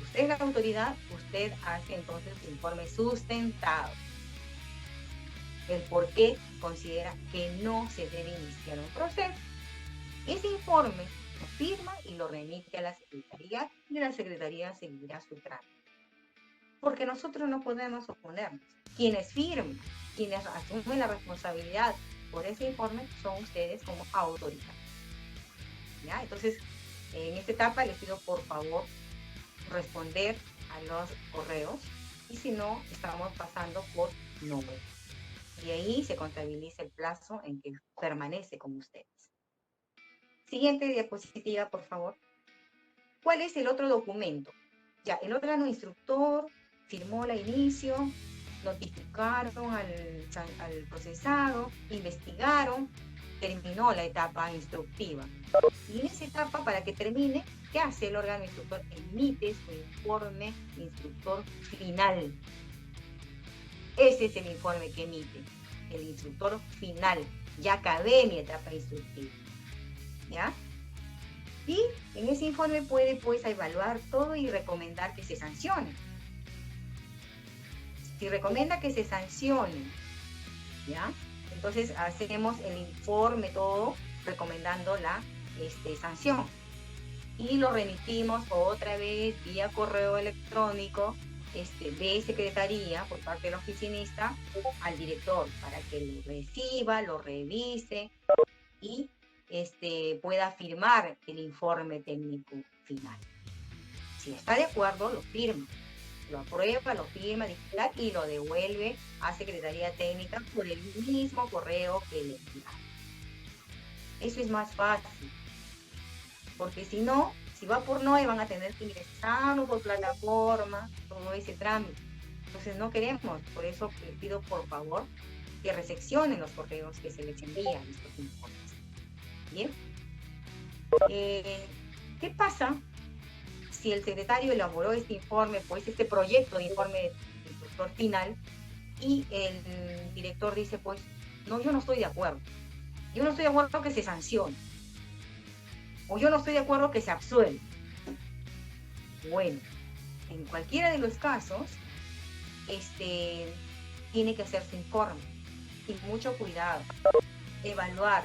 Usted es la autoridad, usted hace entonces su informe sustentado. El por qué considera que no se debe iniciar un proceso. Ese informe lo firma y lo remite a la Secretaría y la Secretaría seguirá su trámite. Porque nosotros no podemos oponernos. Quienes firman, quienes asumen la responsabilidad por ese informe son ustedes como autoridad. ¿Ya? Entonces, en esta etapa les pido por favor responder a los correos y si no, estamos pasando por no ver. Y ahí se contabiliza el plazo en que permanece con ustedes. Siguiente diapositiva, por favor. ¿Cuál es el otro documento? Ya, el órgano instructor firmó la inicio, notificaron al procesado, investigaron, terminó la etapa instructiva. Y en esa etapa, para que termine, ¿qué hace el órgano instructor? Emite su informe instructor final. Ese es el informe que emite el instructor final. Ya acabé mi etapa instructiva. ¿Ya? Y en ese informe puede pues evaluar todo y recomendar que se sancione. Si recomienda que se sancione, ¿ya? Entonces hacemos el informe todo recomendando la sanción. Y lo remitimos otra vez vía correo electrónico de secretaría por parte del oficinista al director para que lo reciba, lo revise y pueda firmar el informe técnico final. Si está de acuerdo, lo firma, lo aprueba, lo firma digital y lo devuelve a Secretaría Técnica por el mismo correo que le enviaron. Eso es más fácil, porque si no, si va por NOE van a tener que ingresarlo por plataforma, todo ese trámite. Entonces no queremos, por eso les pido por favor que recepcionen los correos que se les envían estos informes. Bien. ¿Qué pasa si el secretario elaboró este informe, pues este proyecto de informe instructor final, y el director dice, pues, no, yo no estoy de acuerdo. Yo no estoy de acuerdo que se sancione. O yo no estoy de acuerdo que se absuelva. Bueno, en cualquiera de los casos, tiene que hacer su informe. Y mucho cuidado. Evaluar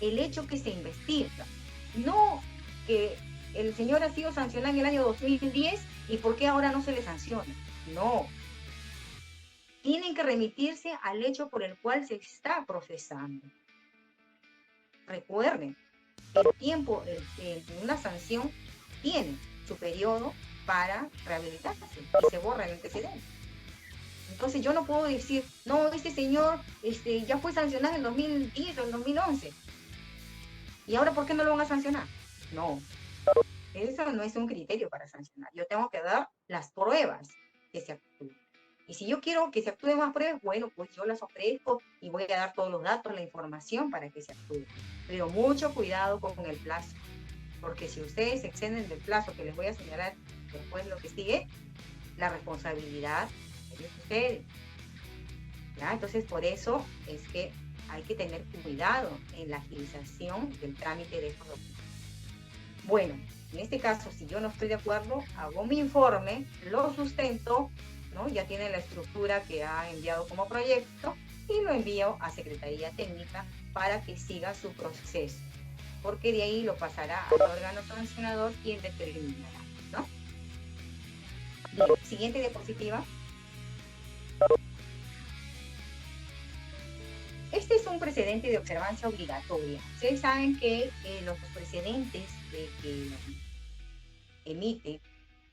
el hecho que se investiga. No que el señor ha sido sancionado en el año 2010 y por qué ahora no se le sanciona. No. Tienen que remitirse al hecho por el cual se está procesando. Recuerden, el tiempo de una sanción tiene su periodo para rehabilitarse y se borra el antecedente. Entonces yo no puedo decir, no, este señor ya fue sancionado en 2010 o en 2011. ¿Y ahora por qué no lo van a sancionar? No, eso no es un criterio para sancionar. Yo tengo que dar las pruebas que se actúen. Y si yo quiero que se actúen más pruebas, bueno, pues yo las ofrezco y voy a dar todos los datos, la información para que se actúe. Pero mucho cuidado con el plazo, porque si ustedes se exceden del plazo que les voy a señalar después lo que sigue, la responsabilidad es de ustedes. ¿Ya? Entonces, por eso es que hay que tener cuidado en la agilización del trámite de estos documentos. Bueno, en este caso, si yo no estoy de acuerdo, hago mi informe, lo sustento, ¿no? Ya tiene la estructura que ha enviado como proyecto y lo envío a Secretaría Técnica para que siga su proceso, porque de ahí lo pasará al órgano sancionador quien determinará, ¿no? Bien, siguiente diapositiva. un precedente de observancia obligatoria? Ustedes saben que los precedentes que emite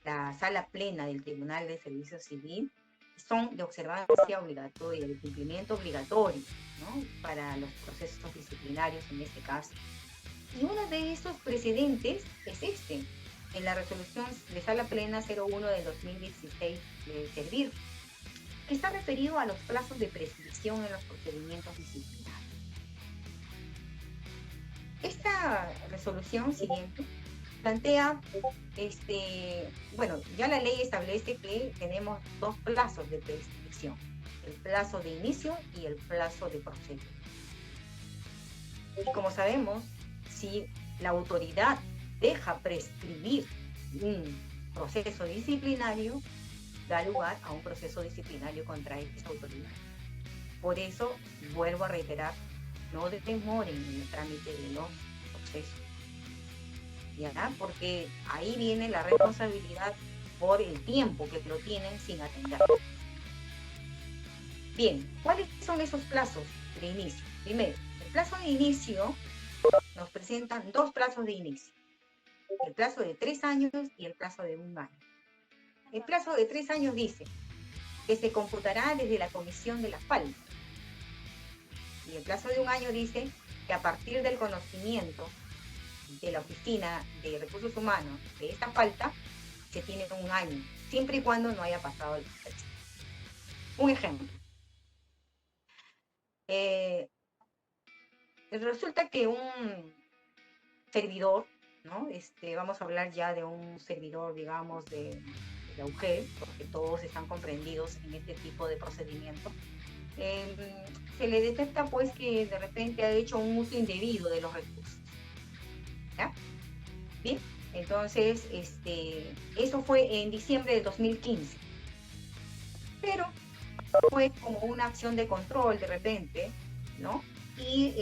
la Sala Plena del Tribunal de Servicio Civil son de observancia obligatoria, de cumplimiento obligatorio, ¿no? Para los procesos disciplinarios en este caso. Y uno de esos precedentes es este, en la resolución de Sala Plena 01 del 2016 de Servir, que está referido a los plazos de prescripción en los procedimientos disciplinarios. Esta resolución siguiente plantea, bueno, ya la ley establece que tenemos dos plazos de prescripción, el plazo de inicio y el plazo de procedimiento. Y como sabemos, si la autoridad deja prescribir un proceso disciplinario, da lugar a un proceso disciplinario contra esa autoridad. Por eso, vuelvo a reiterar, no demoren en el trámite de los procesos. ¿Ya? Porque ahí viene la responsabilidad por el tiempo que lo tienen sin atender. Bien, ¿cuáles son esos plazos de inicio? Primero, el plazo de inicio nos presentan dos plazos de inicio. El plazo de 3 años y el plazo de 1 año. El plazo de 3 años dice que se computará desde la comisión de la falta. Y el plazo de 1 año dice que a partir del conocimiento de la Oficina de Recursos Humanos de esta falta, se tiene 1 año, siempre y cuando no haya pasado el proceso. Un ejemplo. Resulta que un servidor, ¿no? Vamos a hablar ya de un servidor, digamos, de la UGEL, porque todos están comprendidos en este tipo de procedimiento. Se le detecta pues que de repente ha hecho un uso indebido de los recursos. ¿Ya? Bien, entonces eso fue en diciembre de 2015. Pero fue como una acción de control de repente, ¿no? Y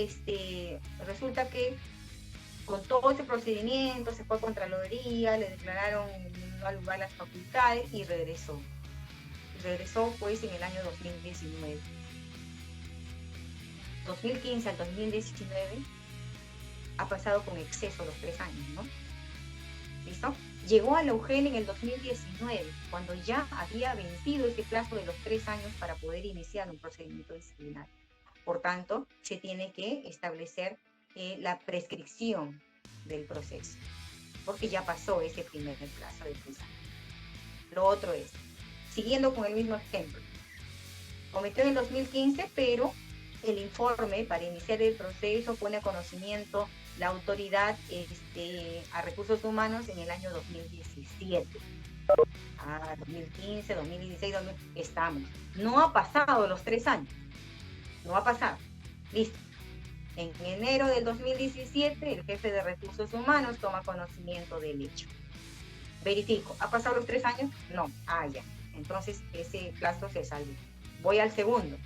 resulta que con todo ese procedimiento se fue a Contraloría, le declararon no lugar las facultades y regresó. Regresó pues en el año 2019. 2015 al 2019 ha pasado con exceso los 3 años, ¿no? ¿Listo? Llegó a la UGEL en el 2019, cuando ya había vencido ese plazo de los 3 años para poder iniciar un procedimiento disciplinario. Por tanto, se tiene que establecer la prescripción del proceso, porque ya pasó ese primer plazo de 3 años. Lo otro es, siguiendo con el mismo ejemplo, cometió en el 2015, pero el informe para iniciar el proceso pone a conocimiento la autoridad a recursos humanos en el año 2017. 2015, 2016, estamos. No ha pasado los 3 años. No ha pasado. Listo. En enero del 2017, el jefe de recursos humanos toma conocimiento del hecho. Verifico. ¿Ha pasado los 3 años? No. Ya. Entonces, ese plazo se salva. Voy al segundo.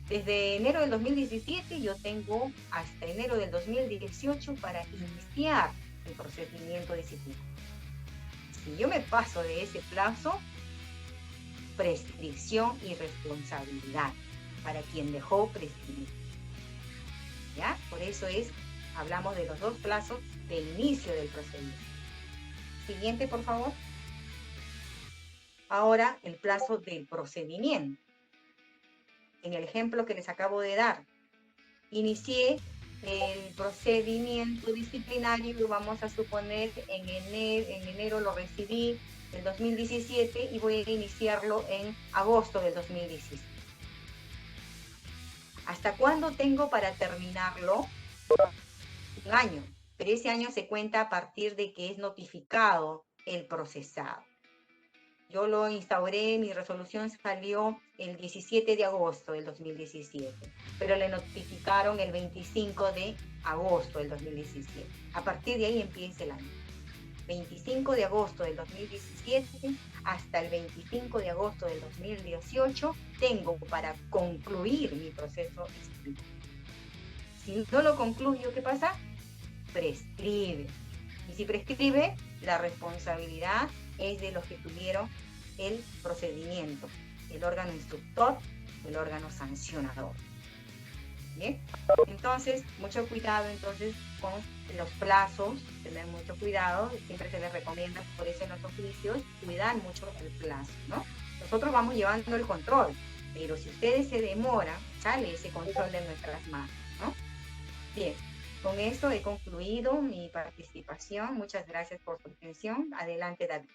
Desde enero del 2017 yo tengo hasta enero del 2018 para iniciar el procedimiento disciplinario. Si yo me paso de ese plazo, prescripción y responsabilidad para quien dejó prescribir. ¿Ya? Por eso hablamos de los dos plazos de inicio del procedimiento. Siguiente, por favor. Ahora, el plazo del procedimiento. En el ejemplo que les acabo de dar, inicié el procedimiento disciplinario, vamos a suponer en enero lo recibí del 2017 y voy a iniciarlo en agosto del 2017. ¿Hasta cuándo tengo para terminarlo? 1 año, pero ese año se cuenta a partir de que es notificado el procesado. Yo lo instauré, mi resolución salió el 17 de agosto del 2017, pero le notificaron el 25 de agosto del 2017. A partir de ahí empieza el año. 25 de agosto del 2017 hasta el 25 de agosto del 2018 tengo para concluir mi proceso disciplinario. Si no lo concluyo, ¿qué pasa? Prescribe. Y si prescribe, la responsabilidad es de los que tuvieron el procedimiento, el órgano instructor, el órgano sancionador. ¿Bien? Entonces, mucho cuidado entonces con los plazos, tener mucho cuidado, siempre se les recomienda, por eso en los oficios, cuidar mucho el plazo, ¿no? Nosotros vamos llevando el control, pero si ustedes se demoran, sale ese control de nuestras manos, ¿no? Bien, con esto he concluido mi participación. Muchas gracias por su atención. Adelante, David.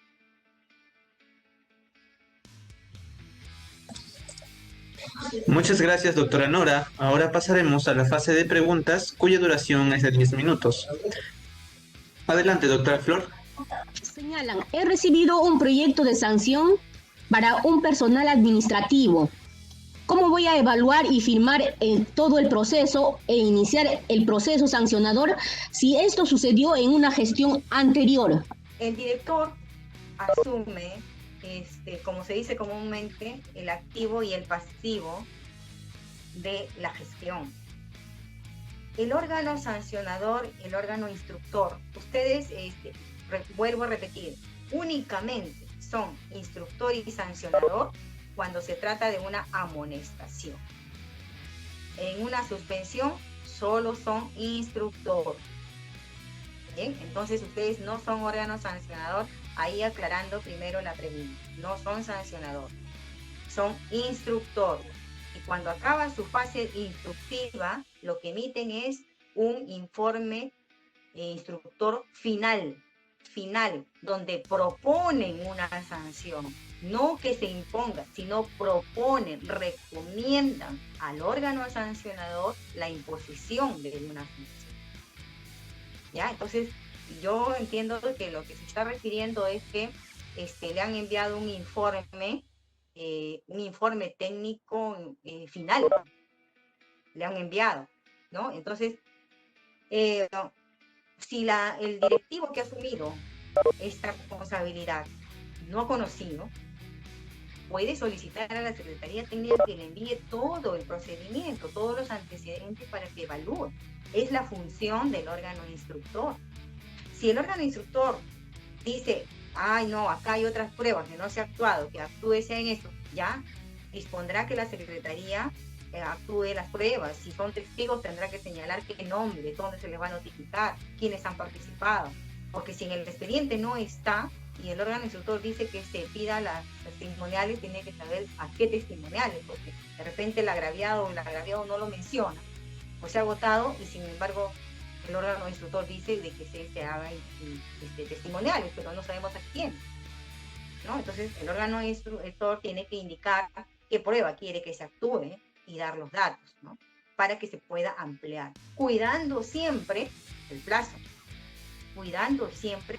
Muchas gracias, doctora Nora. Ahora pasaremos a la fase de preguntas, cuya duración es de 10 minutos. Adelante, doctora Flor. Señalan, he recibido un proyecto de sanción para un personal administrativo. ¿Cómo voy a evaluar y firmar todo el proceso e iniciar el proceso sancionador si esto sucedió en una gestión anterior? El director asume, como se dice comúnmente, el activo y el pasivo de la gestión. El órgano sancionador, el órgano instructor, ustedes, vuelvo a repetir, únicamente son instructor y sancionador cuando se trata de una amonestación. En una suspensión solo son instructor. Bien, entonces ustedes no son órgano sancionador, ahí aclarando primero la pregunta, no son sancionador, son instructor. Y cuando acaba su fase instructiva, lo que emiten es un informe instructor final, donde proponen una sanción. No que se imponga, sino proponen, recomiendan al órgano sancionador la imposición de una sanción. ¿Ya? Entonces, yo entiendo que lo que se está refiriendo es que le han enviado un informe técnico final. Le han enviado, ¿no? Entonces, si el directivo que ha asumido esta responsabilidad no ha conocido, puede solicitar a la Secretaría Técnica que le envíe todo el procedimiento, todos los antecedentes para que evalúe. Es la función del órgano instructor. Si el órgano instructor dice, ay no, acá hay otras pruebas que no se ha actuado, que actúese en esto, ya dispondrá que la Secretaría actúe las pruebas. Si son testigos tendrá que señalar qué nombre, dónde se les va a notificar, quiénes han participado. Porque si en el expediente no está y el órgano instructor dice que se pida las testimoniales, tiene que saber a qué testimoniales, porque de repente el agraviado o el agraviado no lo menciona o se ha agotado y sin embargo el órgano instructor dice de que se haga testimoniales, pero no sabemos a quién, ¿no? Entonces el órgano instructor tiene que indicar qué prueba quiere que se actúe y dar los datos, ¿no? Para que se pueda ampliar, cuidando siempre el plazo. Cuidando siempre.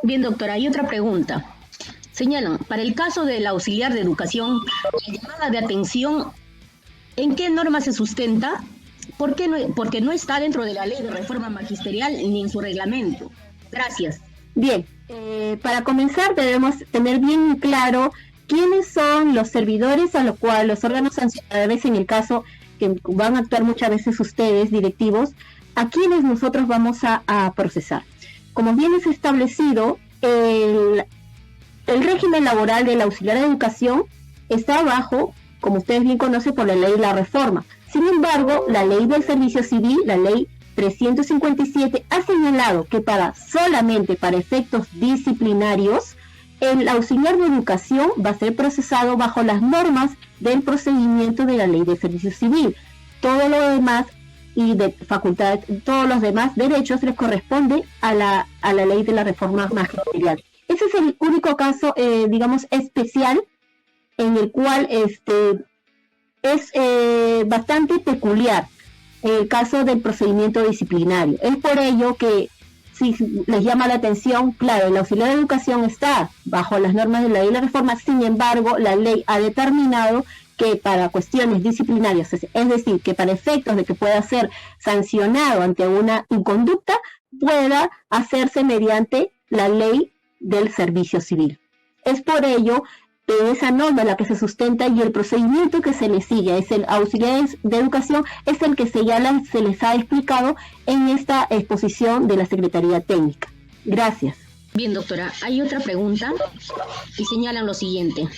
Bien, doctora, hay otra pregunta. Señalan, para el caso del auxiliar de educación, la llamada de atención, ¿en qué norma se sustenta? Porque no está dentro de la ley de reforma magisterial ni en su reglamento. Gracias. Bien, para comenzar debemos tener bien claro quiénes son los servidores a los cuales los órganos sancionadores, en el caso que van a actuar muchas veces ustedes, directivos, a quienes nosotros vamos a procesar. Como bien es establecido, el régimen laboral del auxiliar de educación está bajo, como ustedes bien conocen, por la ley de la reforma. Sin embargo, la ley del servicio civil, la ley 357, ha señalado que solamente para efectos disciplinarios, el auxiliar de educación va a ser procesado bajo las normas del procedimiento de la ley de servicio civil. Todo lo demás y de facultades, todos los demás derechos les corresponde a la ley de la reforma magisterial. Ese es el único caso, digamos, especial en el cual es bastante peculiar el caso del procedimiento disciplinario. Es por ello que si les llama la atención, claro, el auxiliar de educación está bajo las normas de la ley de la reforma, sin embargo, la ley ha determinado que para cuestiones disciplinarias, es decir, que para efectos de que pueda ser sancionado ante una inconducta, pueda hacerse mediante la ley del servicio civil. Es por ello que esa norma en la que se sustenta y el procedimiento que se le sigue es el auxiliar de educación, es el que se les ha explicado en esta exposición de la Secretaría Técnica. Gracias. Bien, doctora, hay otra pregunta y señalan lo siguiente.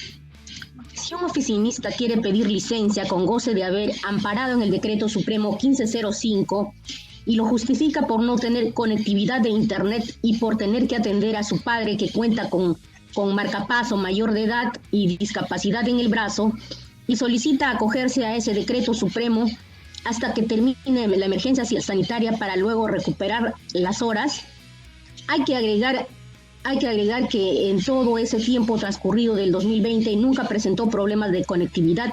Si un oficinista quiere pedir licencia con goce de haber amparado en el Decreto Supremo 1505 y lo justifica por no tener conectividad de Internet y por tener que atender a su padre que cuenta con marcapaso mayor de edad y discapacidad en el brazo, y solicita acogerse a ese Decreto Supremo hasta que termine la emergencia sanitaria para luego recuperar las horas, hay que agregar que en todo ese tiempo transcurrido del 2020 nunca presentó problemas de conectividad.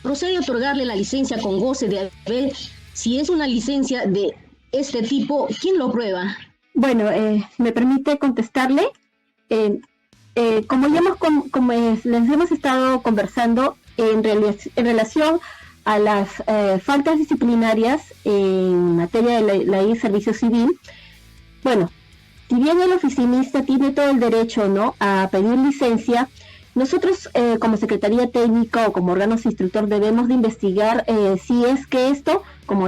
Procede a otorgarle la licencia con goce de haber. Si es una licencia de este tipo, ¿quién lo prueba? Bueno, me permite contestarle. Como ya les hemos estado conversando en relación a las faltas disciplinarias en materia de la ley de servicio civil, bueno, si bien el oficinista tiene todo el derecho, ¿no?, a pedir licencia, nosotros como Secretaría Técnica o como órganos instructor debemos de investigar si es que esto, como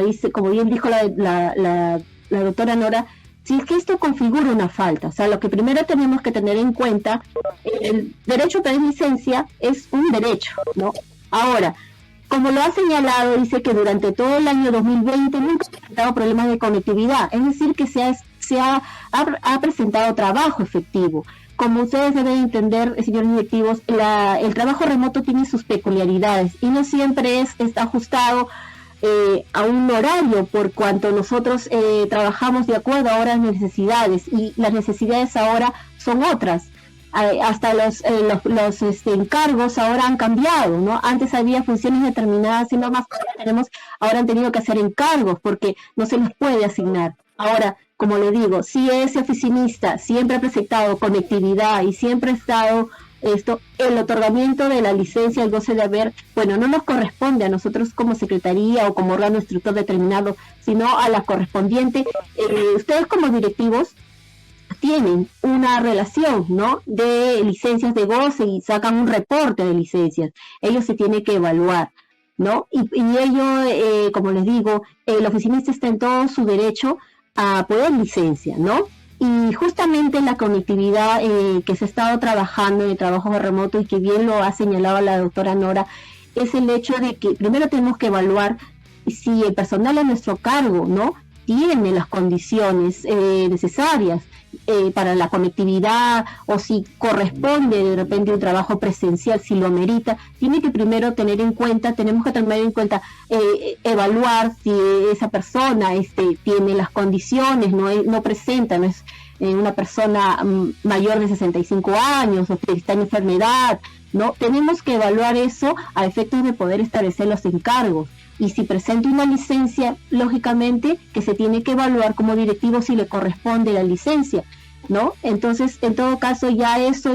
bien dijo la doctora Nora, si es que esto configura una falta. O sea, lo que primero tenemos que tener en cuenta, el derecho a pedir licencia es un derecho, ¿no? Ahora, como lo ha señalado, dice que durante todo el año 2020 nunca ha presentado problemas de conectividad, es decir, que ha presentado trabajo efectivo. Como ustedes deben entender, señores directivos, el trabajo remoto tiene sus peculiaridades y no siempre está ajustado a un horario, por cuanto nosotros trabajamos de acuerdo ahora a las necesidades, y las necesidades ahora son otras. Hasta los encargos ahora han cambiado, ¿no? Antes había funciones determinadas y no más, ahora han tenido que hacer encargos porque no se les puede asignar. Ahora, como le digo, si ese oficinista siempre ha presentado conectividad y siempre ha estado el otorgamiento de la licencia, el goce de haber, bueno, no nos corresponde a nosotros como secretaría o como órgano instructor determinado, sino a la correspondiente. Ustedes como directivos tienen una relación, ¿no?, de licencias de goce y sacan un reporte de licencias. Ellos se tienen que evaluar, ¿no? Y ello, como les digo, el oficinista está en todo su derecho a poder licencia, ¿no? Y justamente la conectividad que se ha estado trabajando en el trabajo remoto y que bien lo ha señalado la doctora Nora, es el hecho de que primero tenemos que evaluar si el personal a nuestro cargo, ¿no?, tiene las condiciones necesarias para la conectividad, o si corresponde de repente un trabajo presencial, si lo amerita. Tenemos que tener en cuenta, evaluar si esa persona tiene las condiciones, no presenta, no es una persona mayor de 65 años o que está en enfermedad, ¿no? Tenemos que evaluar eso a efectos de poder establecer los encargos. Y si presenta una licencia, lógicamente que se tiene que evaluar como directivo si le corresponde la licencia, ¿no? Entonces, en todo caso, ya eso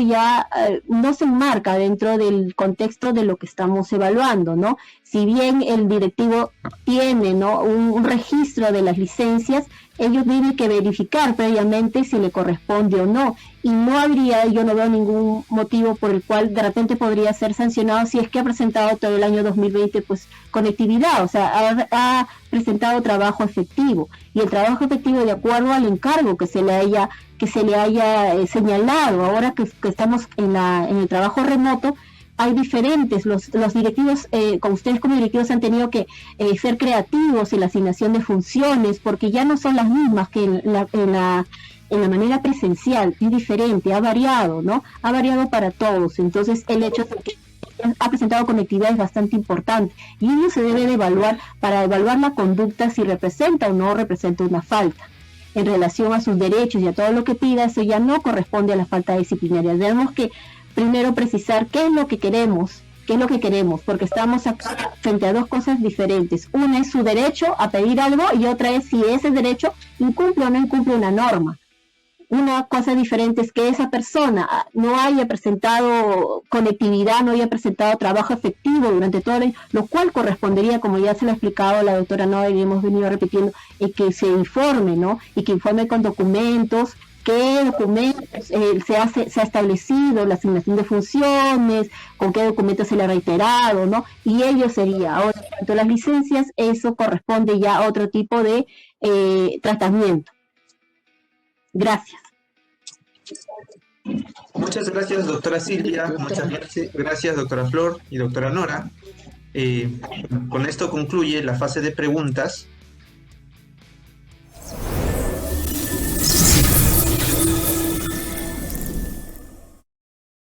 no se enmarca dentro del contexto de lo que estamos evaluando, ¿no? Si bien el directivo tiene, ¿no?, un registro de las licencias, ellos tienen que verificar previamente si le corresponde o no. Y yo no veo ningún motivo por el cual de repente podría ser sancionado si es que ha presentado todo el año 2020 pues conectividad, o sea, ha presentado trabajo efectivo, y el trabajo efectivo de acuerdo al encargo que se le haya señalado. Ahora que estamos en el trabajo remoto, hay diferentes, los directivos, con ustedes como directivos han tenido que ser creativos en la asignación de funciones, porque ya no son las mismas que en la manera presencial, es diferente, ha variado, ¿no? Ha variado para todos. Entonces, el hecho de que ha presentado conectividad es bastante importante, y ello se debe de evaluar para evaluar la conducta, si representa o no representa una falta. En relación a sus derechos y a todo lo que pida, eso ya no corresponde a la falta disciplinaria. Debemos que primero precisar qué es lo que queremos, porque estamos acá frente a dos cosas diferentes. Una es su derecho a pedir algo y otra es si ese derecho incumple o no incumple una norma. Una cosa diferente es que esa persona no haya presentado conectividad, no haya presentado trabajo efectivo durante todo el año, lo cual correspondería, como ya se lo ha explicado la doctora Nora y hemos venido repitiendo, que se informe, ¿no? Y que informe con documentos, qué documentos se ha establecido la asignación de funciones, con qué documentos se le ha reiterado, ¿no? Y ello sería. Ahora, en cuanto a las licencias, eso corresponde ya a otro tipo de tratamiento. Gracias. Muchas gracias, doctora Silvia. Muchas gracias, doctora Flor y doctora Nora. Con esto concluye la fase de preguntas